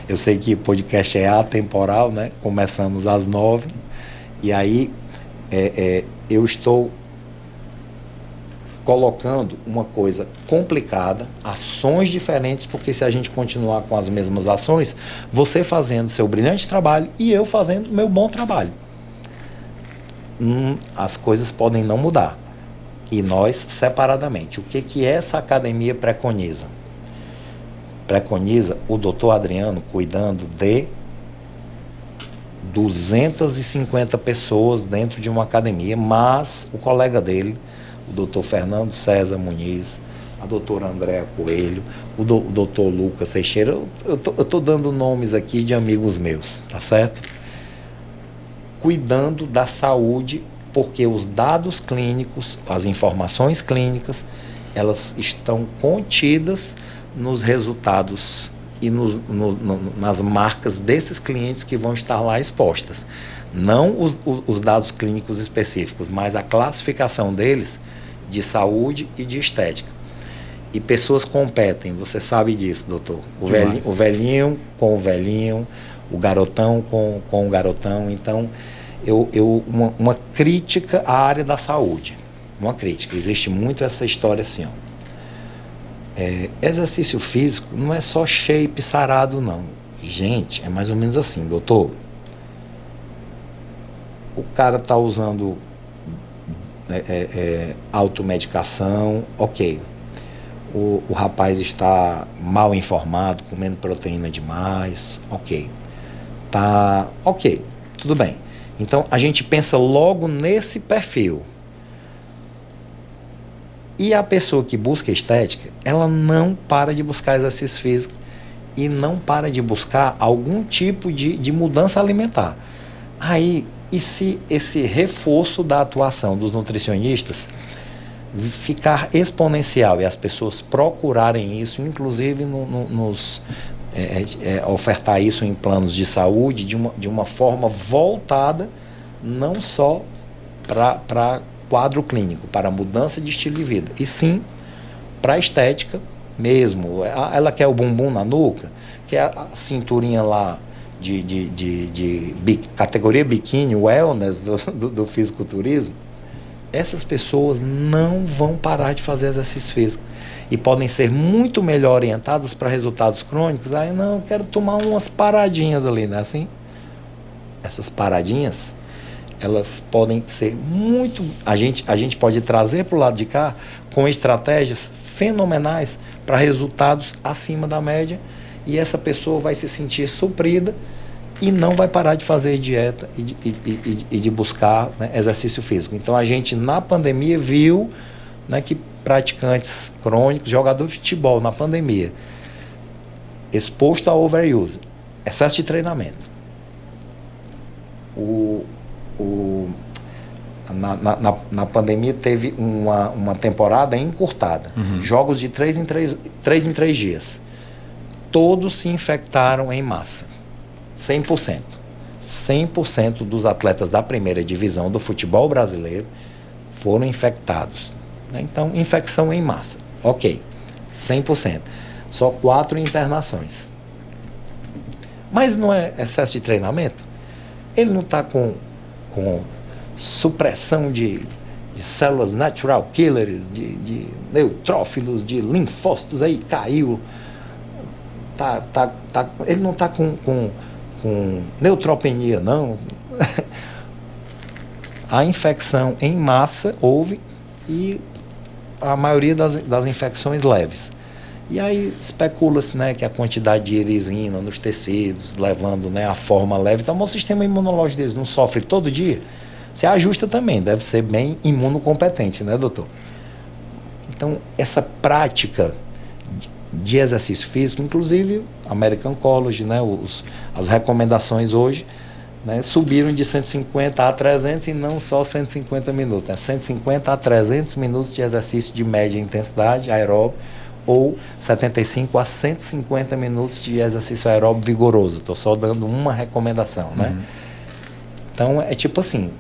Eu sei que o podcast é atemporal, né? Começamos às 9. E aí eu estou colocando uma coisa complicada, ações diferentes, porque se a gente continuar com as mesmas ações, você fazendo seu brilhante trabalho e eu fazendo meu bom trabalho. As coisas podem não mudar. E nós, separadamente. O que essa academia preconiza? Preconiza o doutor Adriano cuidando de 250 pessoas dentro de uma academia, mas o colega dele, o doutor Fernando César Muniz, a doutora Andréa Coelho, o doutor Lucas Teixeira, eu tô dando nomes aqui de amigos meus, tá certo? Cuidando da saúde, porque os dados clínicos, as informações clínicas, elas estão contidas nos resultados e nas marcas desses clientes que vão estar lá expostas. Não os dados clínicos específicos, mas a classificação deles de saúde e de estética. E pessoas competem, você sabe disso, doutor. O velhinho com o velhinho, o garotão com o garotão. Então, uma crítica à área da saúde. Uma crítica. Existe muito essa história assim, ó. Exercício físico não é só shape sarado, não. Gente, é mais ou menos assim, doutor. O cara está usando automedicação, ok. O rapaz está mal informado, comendo proteína demais, ok. Tá, ok, tudo bem. Então, a gente pensa logo nesse perfil. E a pessoa que busca estética, ela não para de buscar exercício físico e não para de buscar algum tipo de mudança alimentar. Aí, e se esse reforço da atuação dos nutricionistas ficar exponencial e as pessoas procurarem isso, inclusive ofertar isso em planos de saúde de uma forma voltada não só para quadro clínico, para mudança de estilo de vida, e sim para a estética mesmo. Ela quer o bumbum na nuca, quer a cinturinha lá de categoria biquíni, wellness do fisiculturismo. Essas pessoas não vão parar de fazer exercício físico e podem ser muito melhor orientadas para resultados crônicos. Aí não, eu quero tomar umas paradinhas ali, né? Assim, essas paradinhas, elas podem ser muito... A gente pode trazer para o lado de cá com estratégias fenomenais para resultados acima da média, e essa pessoa vai se sentir suprida e não vai parar de fazer dieta e de buscar, né, exercício físico. Então a gente na pandemia viu, né, que praticantes crônicos, jogadores de futebol na pandemia, exposto a overuse, excesso de treinamento. Na pandemia teve uma temporada encurtada, jogos de 3 em 3 dias. Todos se infectaram em massa, 100%. 100% dos atletas da primeira divisão do futebol brasileiro foram infectados. Então, infecção em massa, ok, 100%. Só 4 internações. Mas não é excesso de treinamento? Ele não está com supressão de células natural killers, de neutrófilos, de linfócitos, aí caiu. Ele não está com neutropenia, não. A infecção em massa houve, e a maioria das infecções leves. E aí especula-se, né, que a quantidade de erisina nos tecidos, levando, né, a forma leve. Então, o sistema imunológico deles não sofre todo dia. Se ajusta também, deve ser bem imunocompetente, né, doutor? Então, essa prática de exercício físico, inclusive American College, né, as recomendações hoje, né, subiram de 150 a 300 e não só 150 minutos, né, 150 a 300 minutos de exercício de média intensidade aeróbico, ou 75 a 150 minutos de exercício aeróbico vigoroso. Estou só dando uma recomendação, né? Então, é tipo assim,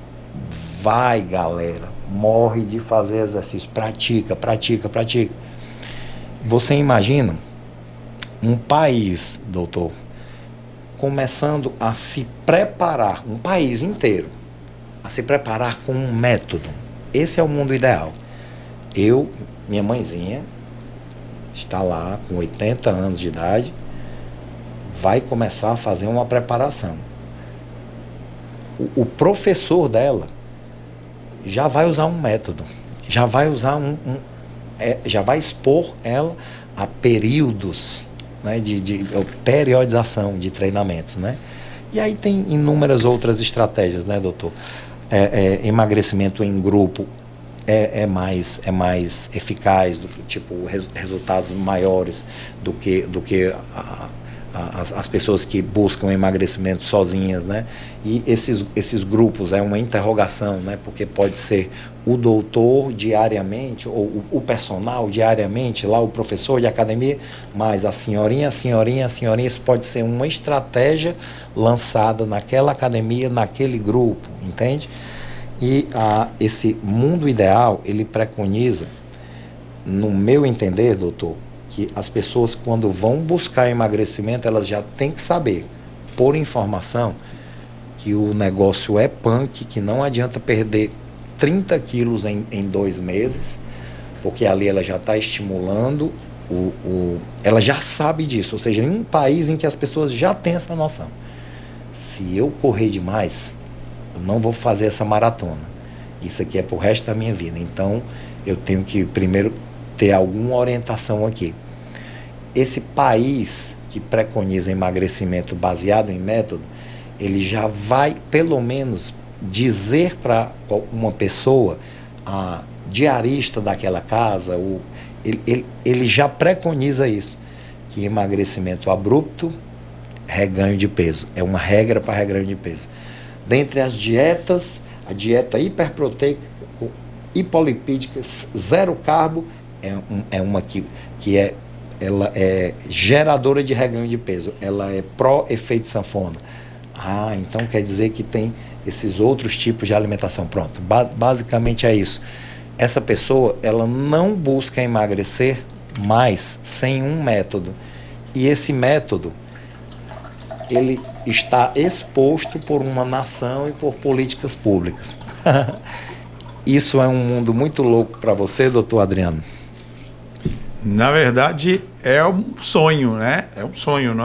vai, galera, morre de fazer exercício, pratica. Você imagina um país, doutor, começando a se preparar, um país inteiro, a se preparar com um método. Esse é o mundo ideal. Minha mãezinha, está lá com 80 anos de idade, vai começar a fazer uma preparação. O professor dela já vai usar um método, já vai usar já vai expor ela a períodos, né, de periodização de treinamento, né? E aí tem inúmeras outras estratégias, né, doutor? Emagrecimento em grupo é mais eficaz, resultados maiores do que as pessoas que buscam emagrecimento sozinhas, né? E esses grupos é uma interrogação, né? Porque pode ser o doutor diariamente, ou o personal diariamente, lá o professor de academia, mas a senhorinha, isso pode ser uma estratégia lançada naquela academia, naquele grupo, entende? E esse mundo ideal, ele preconiza, no meu entender, doutor, que as pessoas, quando vão buscar emagrecimento, elas já têm que saber, por informação, que o negócio é punk, que não adianta perder 30 quilos em 2 meses, porque ali ela já está estimulando, ela já sabe disso, ou seja, em um país em que as pessoas já têm essa noção. Se eu correr demais, eu não vou fazer essa maratona. Isso aqui é pro resto da minha vida. Então, eu tenho que primeiro ter alguma orientação aqui. Esse país que preconiza emagrecimento baseado em método, ele já vai, pelo menos, dizer para uma pessoa, a diarista daquela casa, ele já preconiza isso, que emagrecimento abrupto, reganho de peso. É uma regra para reganho de peso. Dentre as dietas, a dieta hiperproteica, hipolipídica, zero carbo, é uma ela é geradora de reganho de peso. Ela é pró-efeito sanfona. Então quer dizer que tem esses outros tipos de alimentação. Pronto, basicamente é isso. Essa pessoa, ela não busca emagrecer mais sem um método. E esse método, ele está exposto por uma nação e por políticas públicas. Isso é um mundo muito louco para você, doutor Adriano? Na verdade, é um sonho, né? É um sonho.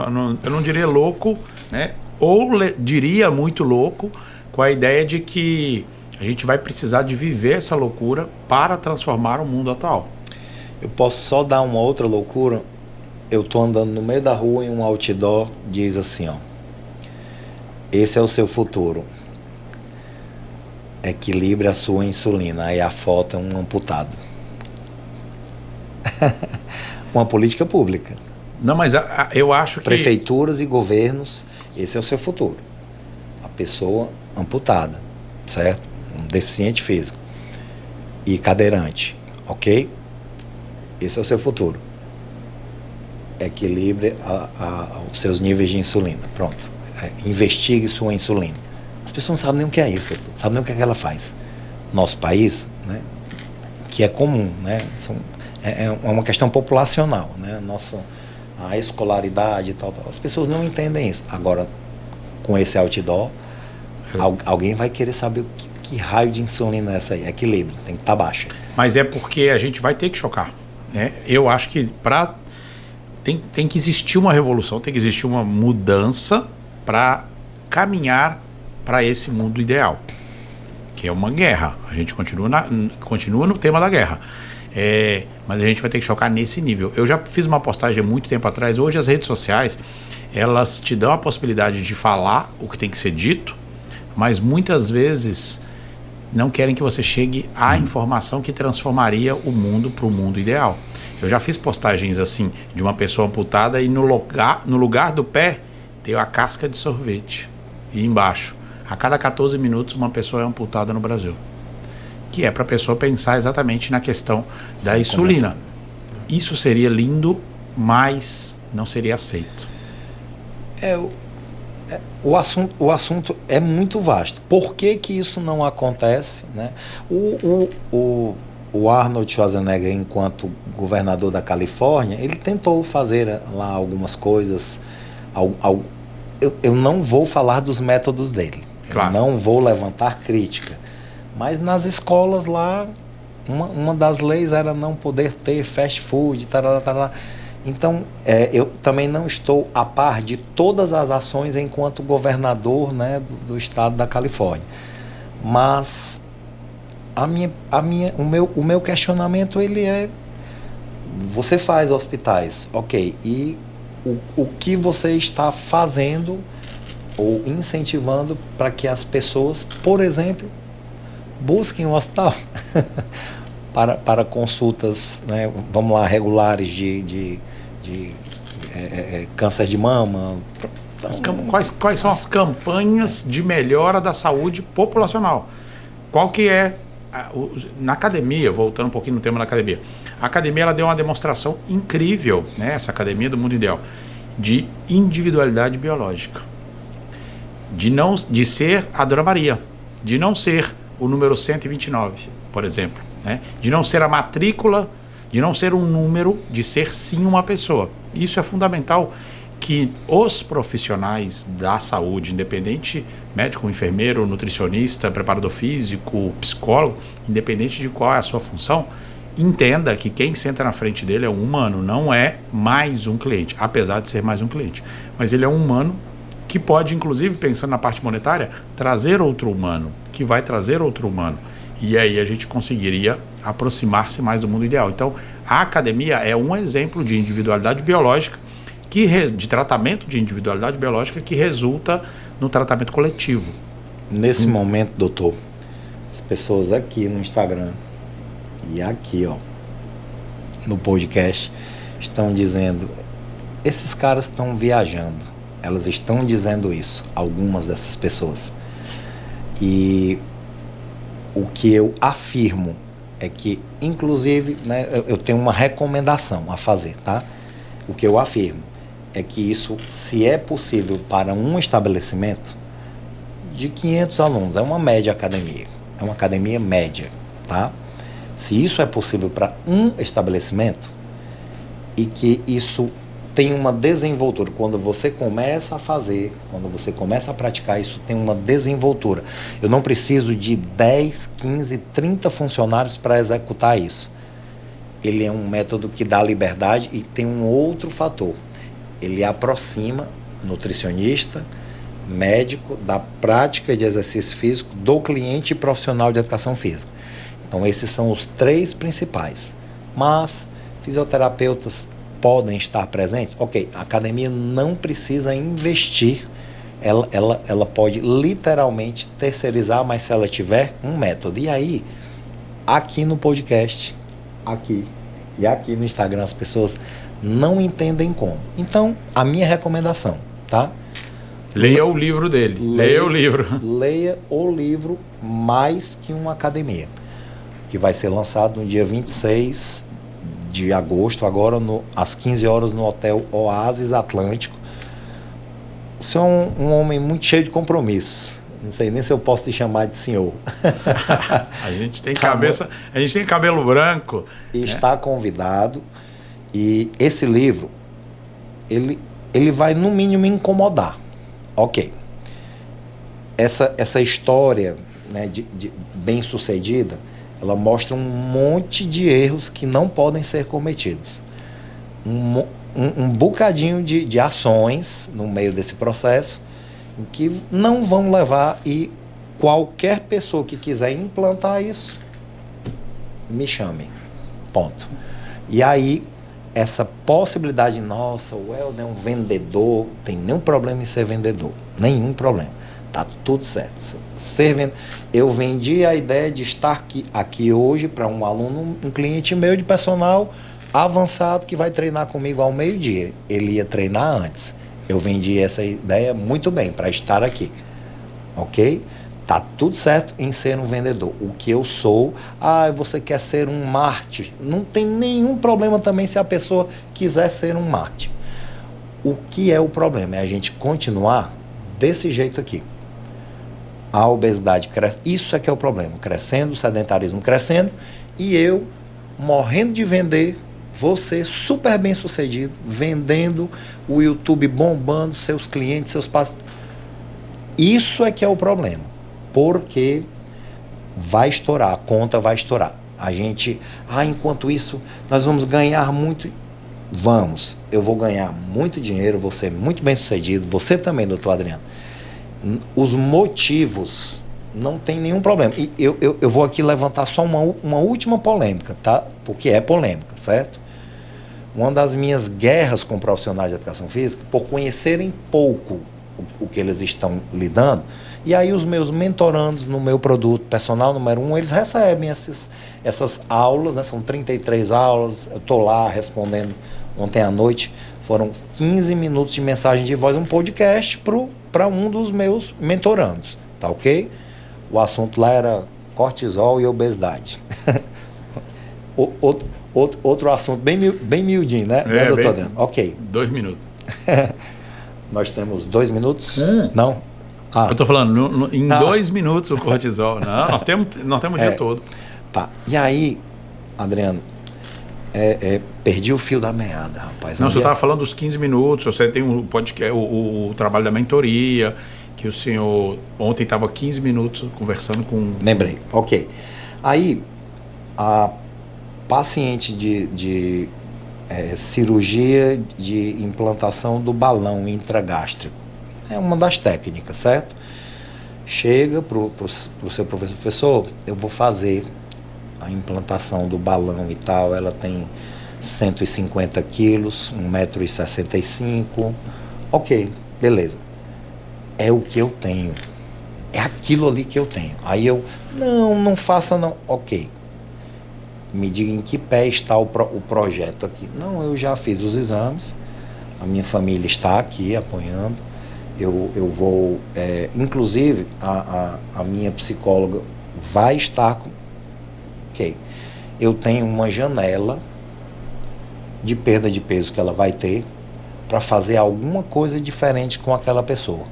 Eu não diria louco, né? Ou diria muito louco, com a ideia de que a gente vai precisar de viver essa loucura para transformar o mundo atual. Eu posso só dar uma outra loucura? Eu estou andando no meio da rua e um outdoor diz assim, ó: esse é o seu futuro. Equilibre a sua insulina. Aí a foto é um amputado. Uma política pública. Não, mas eu acho que... Prefeituras e governos, esse é o seu futuro. A pessoa amputada, certo? Um deficiente físico e cadeirante, ok? Esse é o seu futuro. Equilibre os seus níveis de insulina. Pronto. Investigue sua insulina. As pessoas não sabem nem o que é isso, não sabem nem o que é que ela faz. Nosso país, né, que é comum, né, é uma questão populacional, né, a escolaridade e tal. As pessoas não entendem isso. Agora, com esse outdoor, alguém vai querer saber que raio de insulina é essa aí. Equilíbrio, tem que estar baixa. Mas é porque a gente vai ter que chocar, né? Eu acho que tem que existir uma revolução, tem que existir uma mudança para caminhar para esse mundo ideal, que é uma guerra. A gente continua no tema da guerra. Mas a gente vai ter que chocar nesse nível. Eu já fiz uma postagem há muito tempo atrás. Hoje as redes sociais, elas te dão a possibilidade de falar o que tem que ser dito, mas muitas vezes não querem que você chegue à informação que transformaria o mundo para o mundo ideal. Eu já fiz postagens assim, de uma pessoa amputada e no lugar do pé tem a casca de sorvete. E embaixo, a cada 14 minutos uma pessoa é amputada no Brasil. Que é para a pessoa pensar exatamente na questão da insulina. Isso seria lindo, mas não seria aceito. O assunto é muito vasto. Por que isso não acontece, né? O Arnold Schwarzenegger, enquanto governador da Califórnia, ele tentou fazer lá algumas coisas. Eu não vou falar dos métodos dele. Claro. Eu não vou levantar crítica. Mas nas escolas lá, uma das leis era não poder ter fast food, tarará, tarará. Então, eu também não estou a par de todas as ações enquanto governador, né, do estado da Califórnia. Mas o meu questionamento, ele é: você faz hospitais, ok, e o que você está fazendo ou incentivando para que as pessoas, por exemplo, busquem um hospital para consultas, né, vamos lá, regulares de câncer de mama. Quais são as campanhas de melhora da saúde populacional? Qual que é na academia, voltando um pouquinho no tema da academia, a academia ela deu uma demonstração incrível, né, essa academia do mundo ideal, de individualidade biológica, de ser a Dona Maria, de não ser o número 129, por exemplo, né, de não ser a matrícula, de não ser um número, de ser sim uma pessoa. Isso é fundamental, que os profissionais da saúde, independente, médico, enfermeiro, nutricionista, preparador físico, psicólogo, independente de qual é a sua função, entenda que quem senta na frente dele é um humano, não é mais um cliente, apesar de ser mais um cliente. Mas ele é um humano que pode, inclusive, pensando na parte monetária, trazer outro humano, que vai trazer outro humano. E aí a gente conseguiria aproximar-se mais do mundo ideal. Então, a academia é um exemplo de individualidade biológica, de tratamento de individualidade biológica que resulta no tratamento coletivo. Nesse momento, doutor, as pessoas aqui no Instagram e aqui, ó, no podcast, estão dizendo: esses caras estão viajando. Elas estão dizendo isso, algumas dessas pessoas. E o que eu afirmo é que, inclusive, né, eu tenho uma recomendação a fazer, tá? O que eu afirmo é que isso, se é possível para um estabelecimento de 500 alunos, é uma média academia, é uma academia média, tá? Se isso é possível para um estabelecimento e que isso tem uma desenvoltura, quando você começa a fazer, quando você começa a praticar, isso tem uma desenvoltura. Eu não preciso de 10, 15, 30 funcionários para executar isso. Ele é um método que dá liberdade e tem um outro fator. Ele aproxima nutricionista, médico, da prática de exercício físico, do cliente profissional de educação física. Então, esses são os 3 principais. Mas, fisioterapeutas podem estar presentes? Ok, a academia não precisa investir, ela pode literalmente terceirizar, mas se ela tiver um método. E aí, aqui no podcast, aqui e aqui no Instagram, as pessoas não entendem como. Então, a minha recomendação, tá? Leia o livro dele. Leia o livro. Leia o livro Mais Que Uma Academia, que vai ser lançado no dia 26 de agosto, agora às 15 horas no Hotel Oasis Atlântico. Você é um homem muito cheio de compromissos. Não sei nem se eu posso te chamar de senhor. A gente tem cabeça, a gente tem cabelo branco. E está convidado. E esse livro, ele vai no mínimo incomodar. Ok. Essa história, né, de bem-sucedida, ela mostra um monte de erros que não podem ser cometidos. Um bocadinho de ações no meio desse processo que não vão levar, e qualquer pessoa que quiser implantar isso, me chame. Ponto. E aí, essa possibilidade, nossa, o Helder é um vendedor, tem nenhum problema em ser vendedor. Nenhum problema. Tá tudo certo. Eu vendi a ideia de estar aqui hoje para um aluno, um cliente meu de personal avançado que vai treinar comigo ao meio-dia. Ele ia treinar antes. Eu vendi essa ideia muito bem para estar aqui. Ok? Tá tudo certo em ser um vendedor. O que eu sou, você quer ser um mártir. Não tem nenhum problema também se a pessoa quiser ser um mártir. O que é o problema? É a gente continuar desse jeito aqui. A obesidade cresce. Isso é que é o problema. Crescendo, o sedentarismo crescendo, e eu morrendo de vender, você super bem sucedido, vendendo, o YouTube bombando, seus clientes, seus pacientes. Isso é que é o problema. Porque vai estourar, a conta vai estourar. A gente, enquanto isso, nós vamos ganhar muito. Vamos, eu vou ganhar muito dinheiro, vou ser muito bem sucedido, você também, doutor Adriano. Os motivos, não tem nenhum problema. E eu vou aqui levantar só uma última polêmica, tá? Porque é polêmica, certo? Uma das minhas guerras com profissionais de educação física, por conhecerem pouco o que eles estão lidando, e aí os meus mentorandos no meu produto personal número 1, eles recebem essas aulas, né? São 33 aulas, eu estou lá respondendo. Ontem à noite foram 15 minutos de mensagem de voz, um podcast para um dos meus mentorandos, tá ok? O assunto lá era cortisol e obesidade. Outro assunto bem miudinho, né, doutor Adriano? Ok. 2 minutos. Nós temos 2 minutos? Não? Eu estou falando, em 2 minutos o cortisol. Não, nós temos o dia todo. Tá. E aí, Adriano, perdi o fio da meada, rapaz. Não, você estava falando dos 15 minutos, você tem um podcast, o trabalho da mentoria, que o senhor ontem estava 15 minutos conversando com... Lembrei, ok. Aí, a paciente de cirurgia de implantação do balão intragástrico, é uma das técnicas, certo? Chega para o seu professor, eu vou fazer a implantação do balão e tal, ela tem 150 quilos, 1,65 m, ok, beleza. É o que eu tenho, é aquilo ali que eu tenho. Aí não faça não, ok. Me diga em que pé está o projeto aqui. Não, eu já fiz os exames, a minha família está aqui apoiando, eu vou, inclusive a minha psicóloga vai estar com... Ok, eu tenho uma janela de perda de peso que ela vai ter para fazer alguma coisa diferente com aquela pessoa.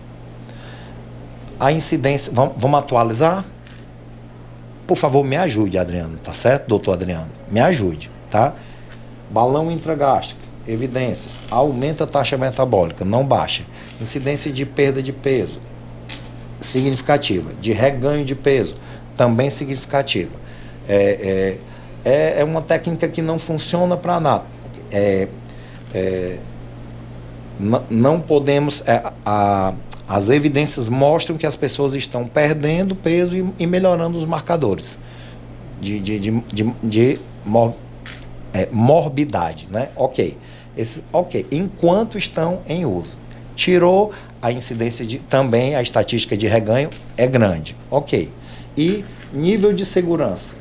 A incidência, vamos atualizar? Por favor, me ajude, Adriano, tá certo, doutor Adriano? Me ajude, tá? Balão intragástrico, evidências, aumenta a taxa metabólica, não baixa. Incidência de perda de peso, significativa. De reganho de peso, também significativa. É uma técnica que não funciona para nada. Não podemos... as evidências mostram que as pessoas estão perdendo peso e melhorando os marcadores de morbidade, né? Ok. Enquanto estão em uso. Tirou a incidência também a estatística de reganho é grande. Ok. E nível de segurança.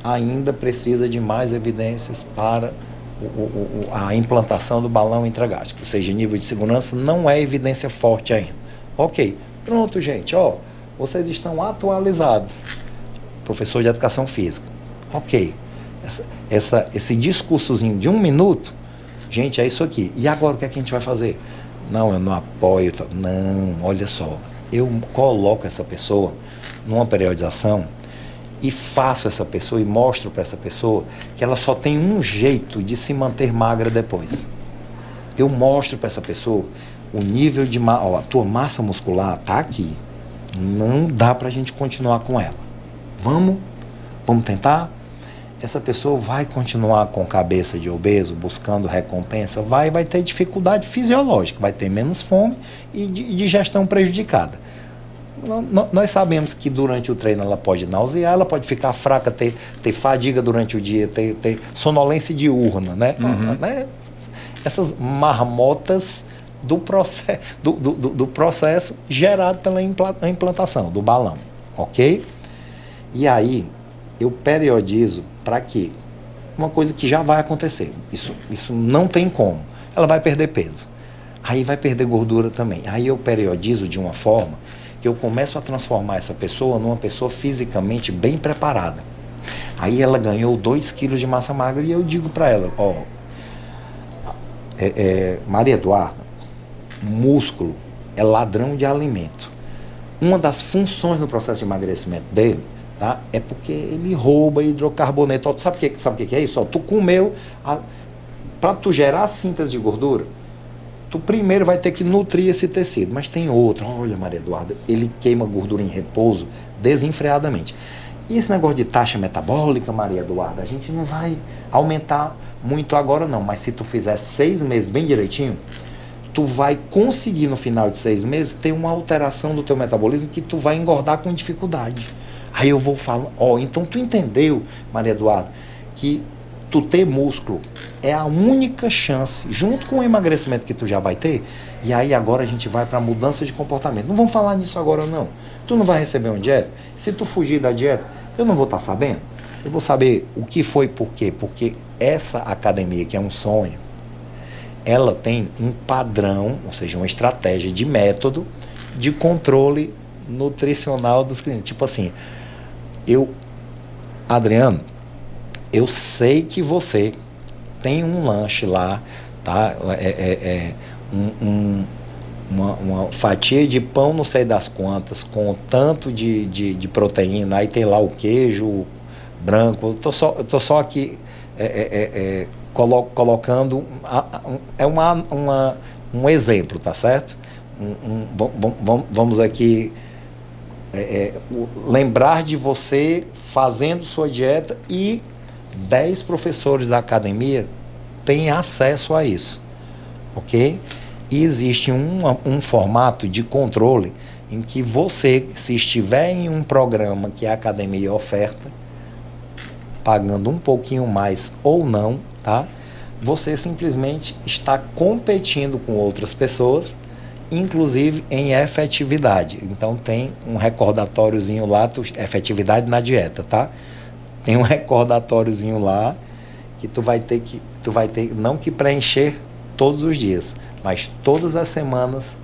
Ainda precisa de mais evidências para a implantação do balão intragástrico, ou seja, nível de segurança não é evidência forte ainda. Ok, pronto, gente, ó, vocês estão atualizados. Professor de educação física. Ok, esse discursozinho de 1 minuto, gente, é isso aqui. E agora o que é que a gente vai fazer? Não, eu não apoio. Não, olha só, eu coloco essa pessoa numa periodização e faço essa pessoa e mostro para essa pessoa que ela só tem um jeito de se manter magra depois. Eu mostro para essa pessoa o nível de... Ó, a tua massa muscular está aqui. Não dá para a gente continuar com ela. Vamos tentar? Essa pessoa vai continuar com cabeça de obeso, buscando recompensa, vai ter dificuldade fisiológica, vai ter menos fome e digestão prejudicada. Nós sabemos que durante o treino ela pode nausear, ela pode ficar fraca, ter fadiga durante o dia, ter sonolência diurna, né? Né? Essas marmotas do processo gerado pela implantação do balão, ok? E aí, eu periodizo para quê? Uma coisa que já vai acontecer, isso não tem como, ela vai perder peso, aí vai perder gordura também, aí eu periodizo de uma forma que eu começo a transformar essa pessoa numa pessoa fisicamente bem preparada. Aí ela ganhou 2 quilos de massa magra e eu digo para ela, ó, Maria Eduarda, músculo é ladrão de alimento. Uma das funções no processo de emagrecimento dele, tá, é porque ele rouba hidrocarboneto. Ó, sabe o que é isso? Ó, tu comeu, para tu gerar síntese de gordura, tu primeiro vai ter que nutrir esse tecido, mas tem outro. Olha, Maria Eduarda, ele queima gordura em repouso desenfreadamente. E esse negócio de taxa metabólica, Maria Eduarda, a gente não vai aumentar muito agora não, mas se tu fizer 6 meses bem direitinho, tu vai conseguir no final de 6 meses ter uma alteração do teu metabolismo que tu vai engordar com dificuldade. Aí eu vou falar, ó, então tu entendeu, Maria Eduarda, que tu ter músculo é a única chance, junto com o emagrecimento que tu já vai ter, e aí agora a gente vai para mudança de comportamento. Não vamos falar nisso agora não. Tu não vai receber uma dieta? Se tu fugir da dieta, eu não vou estar sabendo. Eu vou saber o que foi, por quê. Porque essa academia, que é um sonho, ela tem um padrão, ou seja, uma estratégia de método de controle nutricional dos clientes. Tipo assim, Adriano, eu sei que você tem um lanche lá, tá? Uma fatia de pão não sei das quantas, com tanto de proteína, aí tem lá o queijo branco. Eu tô só aqui colocando um exemplo, tá certo? Vamos aqui lembrar de você fazendo sua dieta e 10 professores da academia têm acesso a isso, ok? E existe um formato de controle em que você, se estiver em um programa que a academia oferta, pagando um pouquinho mais ou não, tá? Você simplesmente está competindo com outras pessoas, inclusive em efetividade. Então tem um recordatóriozinho lá, efetividade na dieta, tá? Tem um recordatóriozinho lá que tu vai ter não que preencher todos os dias, mas todas as semanas,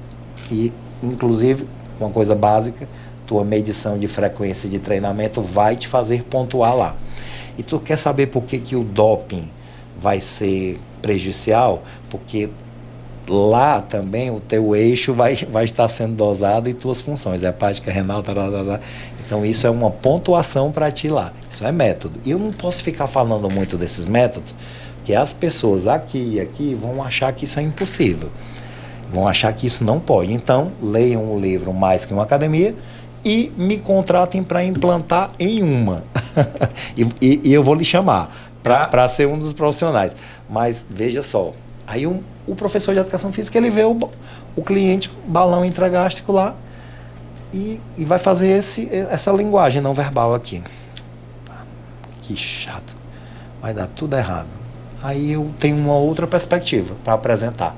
e inclusive uma coisa básica, tua medição de frequência de treinamento vai te fazer pontuar lá. E tu quer saber por que o doping vai ser prejudicial? Porque lá também o teu eixo vai estar sendo dosado e tuas funções, hepática, renal, tararara. Então isso é uma pontuação para ti lá. Isso é método. E eu não posso ficar falando muito desses métodos, porque as pessoas aqui e aqui vão achar que isso é impossível. Vão achar que isso não pode. Então, leiam o livro Mais Que Uma Academia e me contratem para implantar em uma. e eu vou lhe chamar para ser um dos profissionais. Mas veja só, aí o professor de educação física, ele vê o cliente balão intragástrico lá e vai fazer essa linguagem não verbal aqui. Que chato. Vai dar tudo errado. Aí eu tenho uma outra perspectiva para apresentar.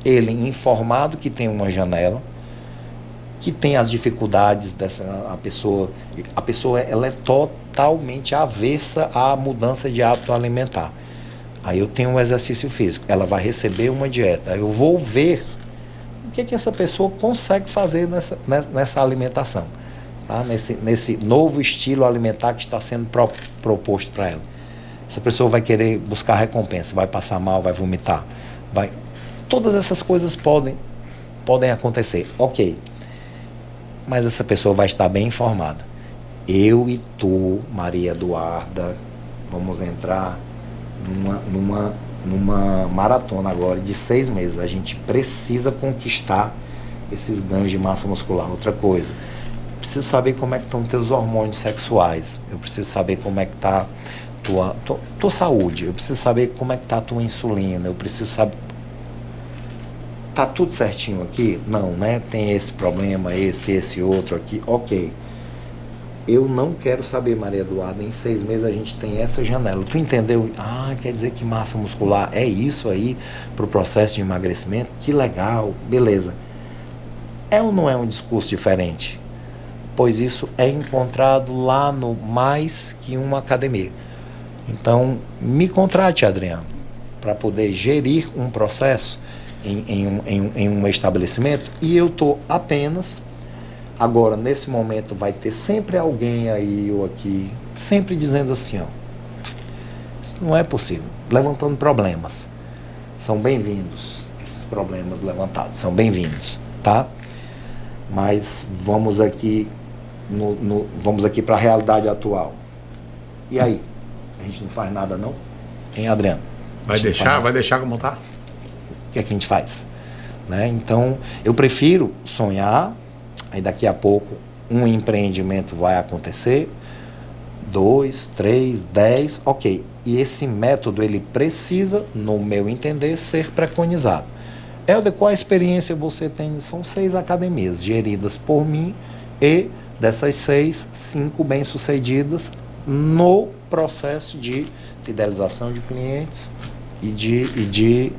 Ele informado que tem uma janela, que tem as dificuldades a pessoa ela é totalmente avessa à mudança de hábito alimentar. Aí eu tenho um exercício físico. Ela vai receber uma dieta. Eu vou ver o que essa pessoa consegue fazer nessa alimentação. Tá? Nesse novo estilo alimentar que está sendo proposto para ela. Essa pessoa vai querer buscar recompensa, vai passar mal, vai vomitar. Todas essas coisas podem acontecer. Ok. Mas essa pessoa vai estar bem informada. Eu e tu, Maria Eduarda, vamos entrar numa maratona agora de 6 meses. A gente precisa conquistar esses ganhos de massa muscular. Outra coisa, eu preciso saber como é que estão teus hormônios sexuais. Eu preciso saber como é que está tua saúde. Eu preciso saber como é que está a tua insulina. Eu preciso saber... Tá tudo certinho aqui? Não, né? Tem esse problema, esse outro aqui. Ok. Eu não quero saber, Maria Eduarda, em 6 meses a gente tem essa janela. Tu entendeu? Ah, quer dizer que massa muscular é isso aí para o processo de emagrecimento? Que legal, beleza. É ou não é um discurso diferente? Pois isso é encontrado lá no Mais Que Uma Academia. Então, me contrate, Adriano, para poder gerir um processo em um estabelecimento, e eu estou apenas... Agora, nesse momento, vai ter sempre alguém aí ou aqui, sempre dizendo assim, ó, isso não é possível, levantando problemas. São bem-vindos, esses problemas levantados, são bem-vindos, tá? Mas vamos aqui, vamos aqui para a realidade atual. E aí? A gente não faz nada, não? Hein, Adriano? Vai deixar como tá? O que é que a gente faz? Né? Então, eu prefiro sonhar. Aí daqui a pouco um empreendimento vai acontecer, 2, 3, 10, ok. E esse método ele precisa, no meu entender, ser preconizado. Helder, qual a experiência você tem? São 6 academias geridas por mim e dessas 6, 5 bem-sucedidas no processo de fidelização de clientes e de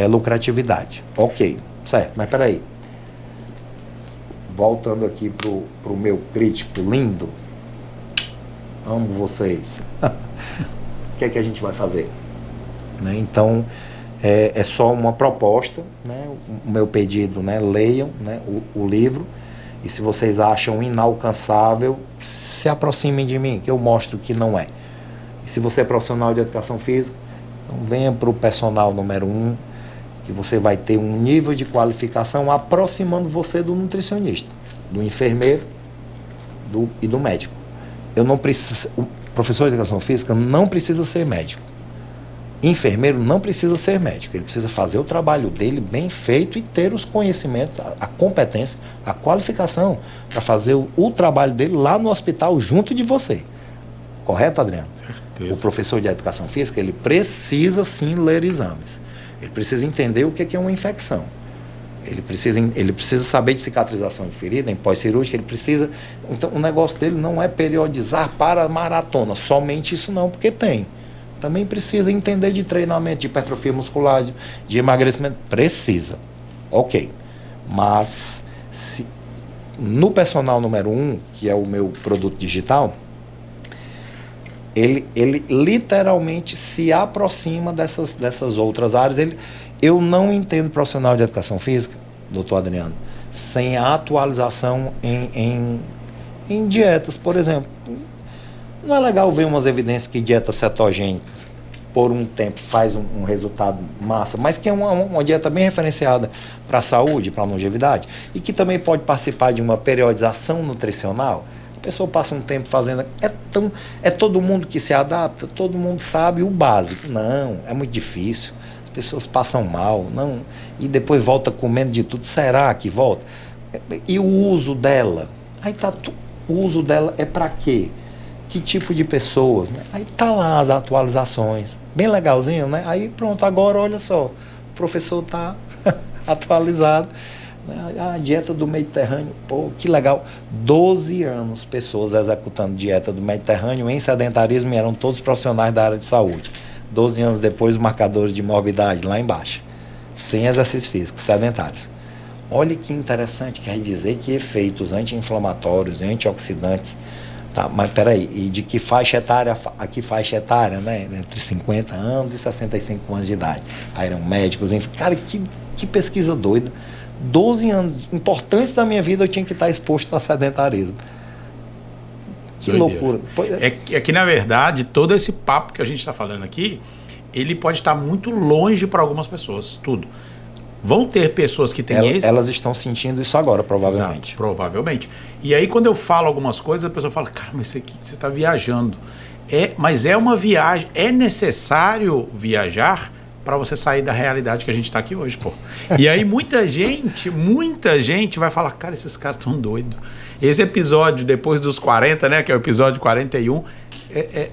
lucratividade. Ok, certo, mas peraí. Voltando aqui pro meu crítico lindo, amo vocês. O que é que a gente vai fazer? Né? Então, é só uma proposta, né? O meu pedido, né? Leiam, né? o livro, e se vocês acham inalcançável, se aproximem de mim, que eu mostro que não é. E se você é profissional de educação física, então venha para o personal número 1, que você vai ter um nível de qualificação aproximando você do nutricionista, do enfermeiro e do médico. O professor de educação física não precisa ser médico. Enfermeiro não precisa ser médico. Ele precisa fazer o trabalho dele bem feito e ter os conhecimentos, a competência, a qualificação para fazer o trabalho dele lá no hospital junto de você. Correto, Adriano? Certeza. O professor de educação física, ele precisa sim ler exames. Ele precisa entender o que é uma infecção. Ele precisa saber de cicatrização de ferida, em pós-cirúrgica, ele precisa... Então, o negócio dele não é periodizar para a maratona, somente isso não, porque tem. Também precisa entender de treinamento, de hipertrofia muscular, de emagrecimento. Precisa. Ok. Mas, no personal número 1, que é o meu produto digital, ele literalmente se aproxima dessas outras áreas. Eu não entendo profissional de educação física, doutor Adriano, sem a atualização em dietas. Por exemplo, não é legal ver umas evidências que dieta cetogênica por um tempo faz um resultado massa, mas que é uma dieta bem referenciada para a saúde, para a longevidade, e que também pode participar de uma periodização nutricional. A pessoa passa um tempo fazendo... É todo mundo que se adapta, todo mundo sabe o básico. Não, é muito difícil. As pessoas passam mal, não, e depois volta comendo de tudo. Será que volta? E o uso dela? Aí tá, o uso dela é para quê? Que tipo de pessoas? Né? Aí tá lá as atualizações. Bem legalzinho, né? Aí pronto, agora olha só, o professor tá atualizado. A dieta do Mediterrâneo, pô, que legal. 12 anos pessoas executando dieta do Mediterrâneo em sedentarismo e eram todos profissionais da área de saúde. 12 anos depois, os marcadores de morbidade lá embaixo, sem exercício físico, sedentários. Olha que interessante, quer dizer que efeitos anti-inflamatórios e antioxidantes Tá, mas peraí, e de que faixa etária? Aqui faixa etária, né? Entre 50 anos e 65 anos de idade. Aí eram médicos, enfim. Cara, que pesquisa doida. 12 anos importantes da minha vida eu tinha que estar exposto a sedentarismo. Que loucura. É que, na verdade, todo esse papo que a gente está falando aqui, ele pode estar muito longe para algumas pessoas, tudo. Vão ter pessoas que têm elas estão sentindo isso agora, provavelmente. Exato, provavelmente. E aí, quando eu falo algumas coisas, a pessoa fala, cara, mas isso aqui, você está viajando. Mas é uma viagem, é necessário viajar para você sair da realidade que a gente está aqui hoje, pô. E aí muita gente vai falar, cara, esses caras estão doidos. Esse episódio, depois dos 40, né, que é o episódio 41,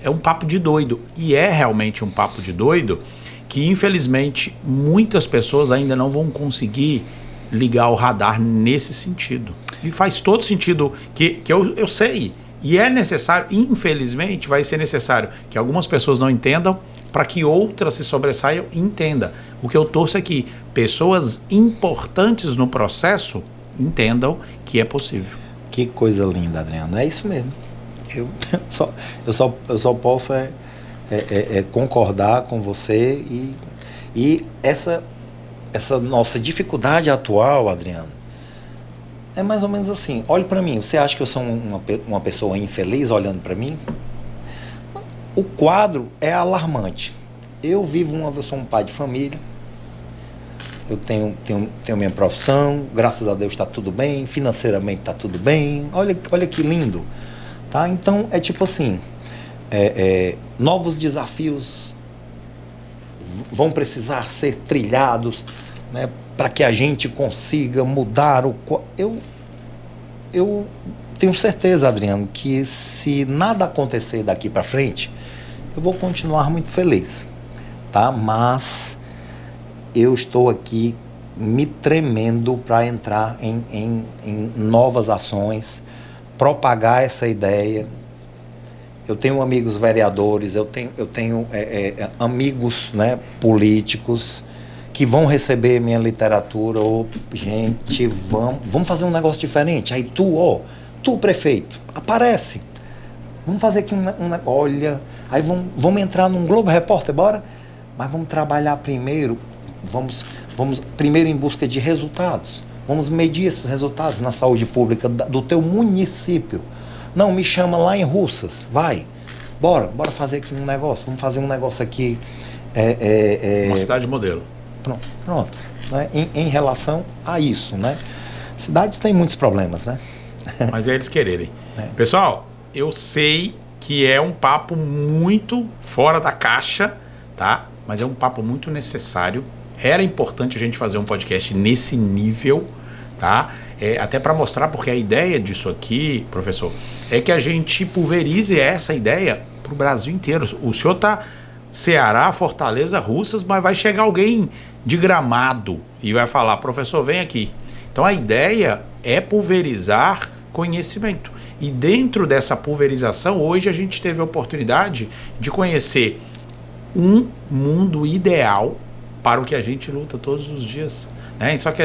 é um papo de doido. E é realmente um papo de doido que, infelizmente, muitas pessoas ainda não vão conseguir ligar o radar nesse sentido. E faz todo sentido que eu sei. E é necessário, infelizmente, vai ser necessário que algumas pessoas não entendam para que outras se sobressaiam e entendam. O que eu torço é que pessoas importantes no processo entendam que é possível. Que coisa linda, Adriano. É isso mesmo. Eu só posso concordar com você e essa nossa dificuldade atual, Adriano, é mais ou menos assim. Olhe para mim. Você acha que eu sou uma pessoa infeliz olhando para mim? O quadro é alarmante. Eu sou um pai de família. Eu tenho minha profissão. Graças a Deus está tudo bem. Financeiramente está tudo bem. Olha que lindo. Tá? Então é tipo assim. Novos desafios vão precisar ser trilhados, né, para que a gente consiga mudar eu tenho certeza, Adriano, que se nada acontecer daqui para frente, eu vou continuar muito feliz, tá? Mas eu estou aqui me tremendo para entrar em novas ações, propagar essa ideia. Eu tenho amigos vereadores, eu tenho amigos, né, políticos que vão receber minha literatura. Gente, vamos fazer um negócio diferente. Aí tu prefeito, aparece. Vamos fazer aqui olha, aí vamos entrar num Globo Repórter, bora? Mas vamos trabalhar primeiro, vamos primeiro em busca de resultados. Vamos medir esses resultados na saúde pública do teu município. Não, me chama lá em Russas, vai. Bora fazer aqui um negócio, vamos fazer um negócio aqui. Uma cidade modelo. Pronto. Né? Em relação a isso, né? Cidades têm muitos problemas, né? Mas é eles quererem. Pessoal, eu sei que é um papo muito fora da caixa, tá? Mas é um papo muito necessário. Era importante a gente fazer um podcast nesse nível, tá? Até para mostrar, porque a ideia disso aqui, professor, é que a gente pulverize essa ideia para o Brasil inteiro. O senhor tá Ceará, Fortaleza, Russas, mas vai chegar alguém de Gramado e vai falar, professor, vem aqui. Então a ideia é pulverizar conhecimento. E dentro dessa pulverização, hoje a gente teve a oportunidade de conhecer um mundo ideal para o que a gente luta todos os dias. Só que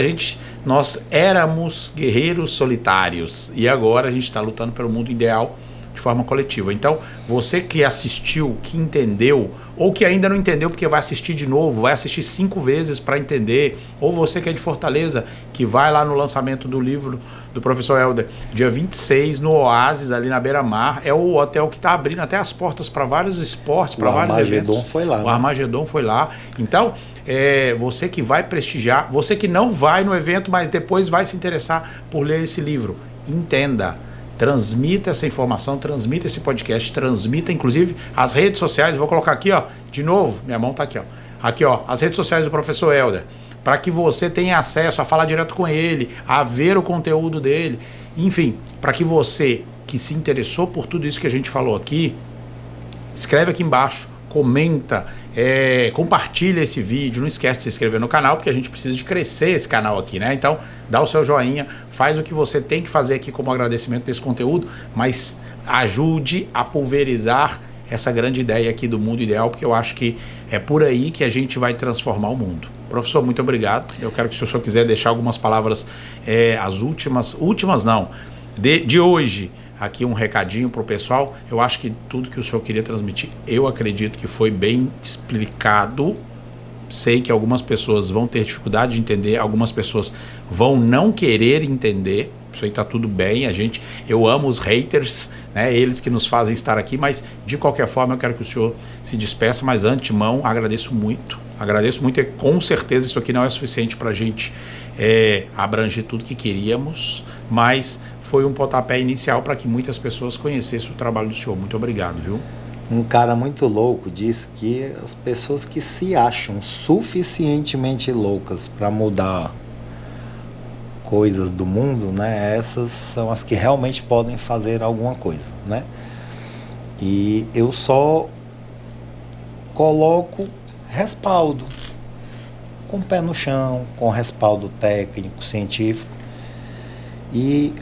nós éramos guerreiros solitários e agora a gente está lutando pelo mundo ideal de forma coletiva. Então, você que assistiu, que entendeu, ou que ainda não entendeu porque vai assistir de novo, vai assistir 5 vezes para entender, ou você que é de Fortaleza, que vai lá no lançamento do livro do professor Helder, dia 26, no Oasis, ali na Beira-Mar, é o hotel que está abrindo até as portas para vários esportes, para vários eventos. O Armagedon foi lá. O Armagedon foi lá. Então, você que vai prestigiar, você que não vai no evento, mas depois vai se interessar por ler esse livro, entenda, transmita essa informação, transmita esse podcast, transmita inclusive as redes sociais. Vou colocar aqui, ó, de novo, minha mão tá aqui, ó. Aqui, ó, as redes sociais do professor Helder, para que você tenha acesso a falar direto com ele, a ver o conteúdo dele, enfim, para que você que se interessou por tudo isso que a gente falou aqui, escreve aqui embaixo, comenta, compartilha esse vídeo, não esquece de se inscrever no canal, porque a gente precisa de crescer esse canal aqui, né? Então, dá o seu joinha, faz o que você tem que fazer aqui como agradecimento desse conteúdo, mas ajude a pulverizar essa grande ideia aqui do mundo ideal, porque eu acho que é por aí que a gente vai transformar o mundo. Professor, muito obrigado. Eu quero que se o senhor quiser deixar algumas palavras, as últimas não, de hoje, aqui um recadinho para o pessoal. Eu acho que tudo que o senhor queria transmitir, eu acredito que foi bem explicado. Sei que algumas pessoas vão ter dificuldade de entender, algumas pessoas vão não querer entender. Isso aí tá tudo bem. Eu amo os haters, né? Eles que nos fazem estar aqui, mas de qualquer forma eu quero que o senhor se despeça, mas antemão agradeço muito e com certeza isso aqui não é suficiente para a gente abranger tudo que queríamos, mas foi um pontapé inicial para que muitas pessoas conhecessem o trabalho do senhor. Muito obrigado, viu? Um cara muito louco diz que as pessoas que se acham suficientemente loucas para mudar coisas do mundo, né, essas são as que realmente podem fazer alguma coisa, né? E eu só coloco respaldo, com o pé no chão, com respaldo técnico, científico, e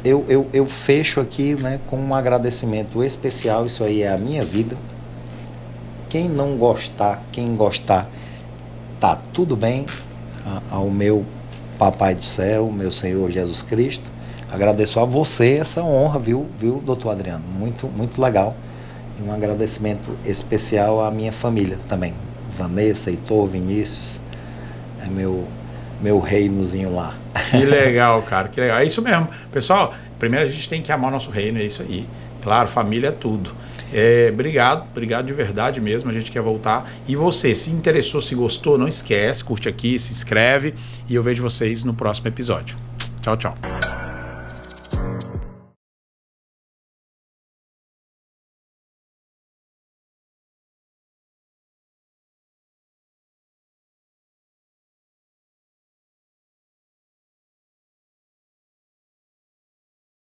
eu fecho aqui, né, com um agradecimento especial. Isso aí é a minha vida. Quem não gostar, quem gostar, tá tudo bem. Ao meu Papai do Céu, meu Senhor Jesus Cristo, agradeço a você essa honra, viu, doutor Adriano? Muito, muito legal. E um agradecimento especial à minha família também. Vanessa, Heitor, Vinícius, é meu reinozinho lá. Que legal, cara, que legal. É isso mesmo. Pessoal, primeiro a gente tem que amar o nosso reino, é isso aí. Claro, família é tudo. Obrigado de verdade mesmo, a gente quer voltar. E você, se interessou, se gostou, não esquece, curte aqui, se inscreve e eu vejo vocês no próximo episódio. Tchau, tchau.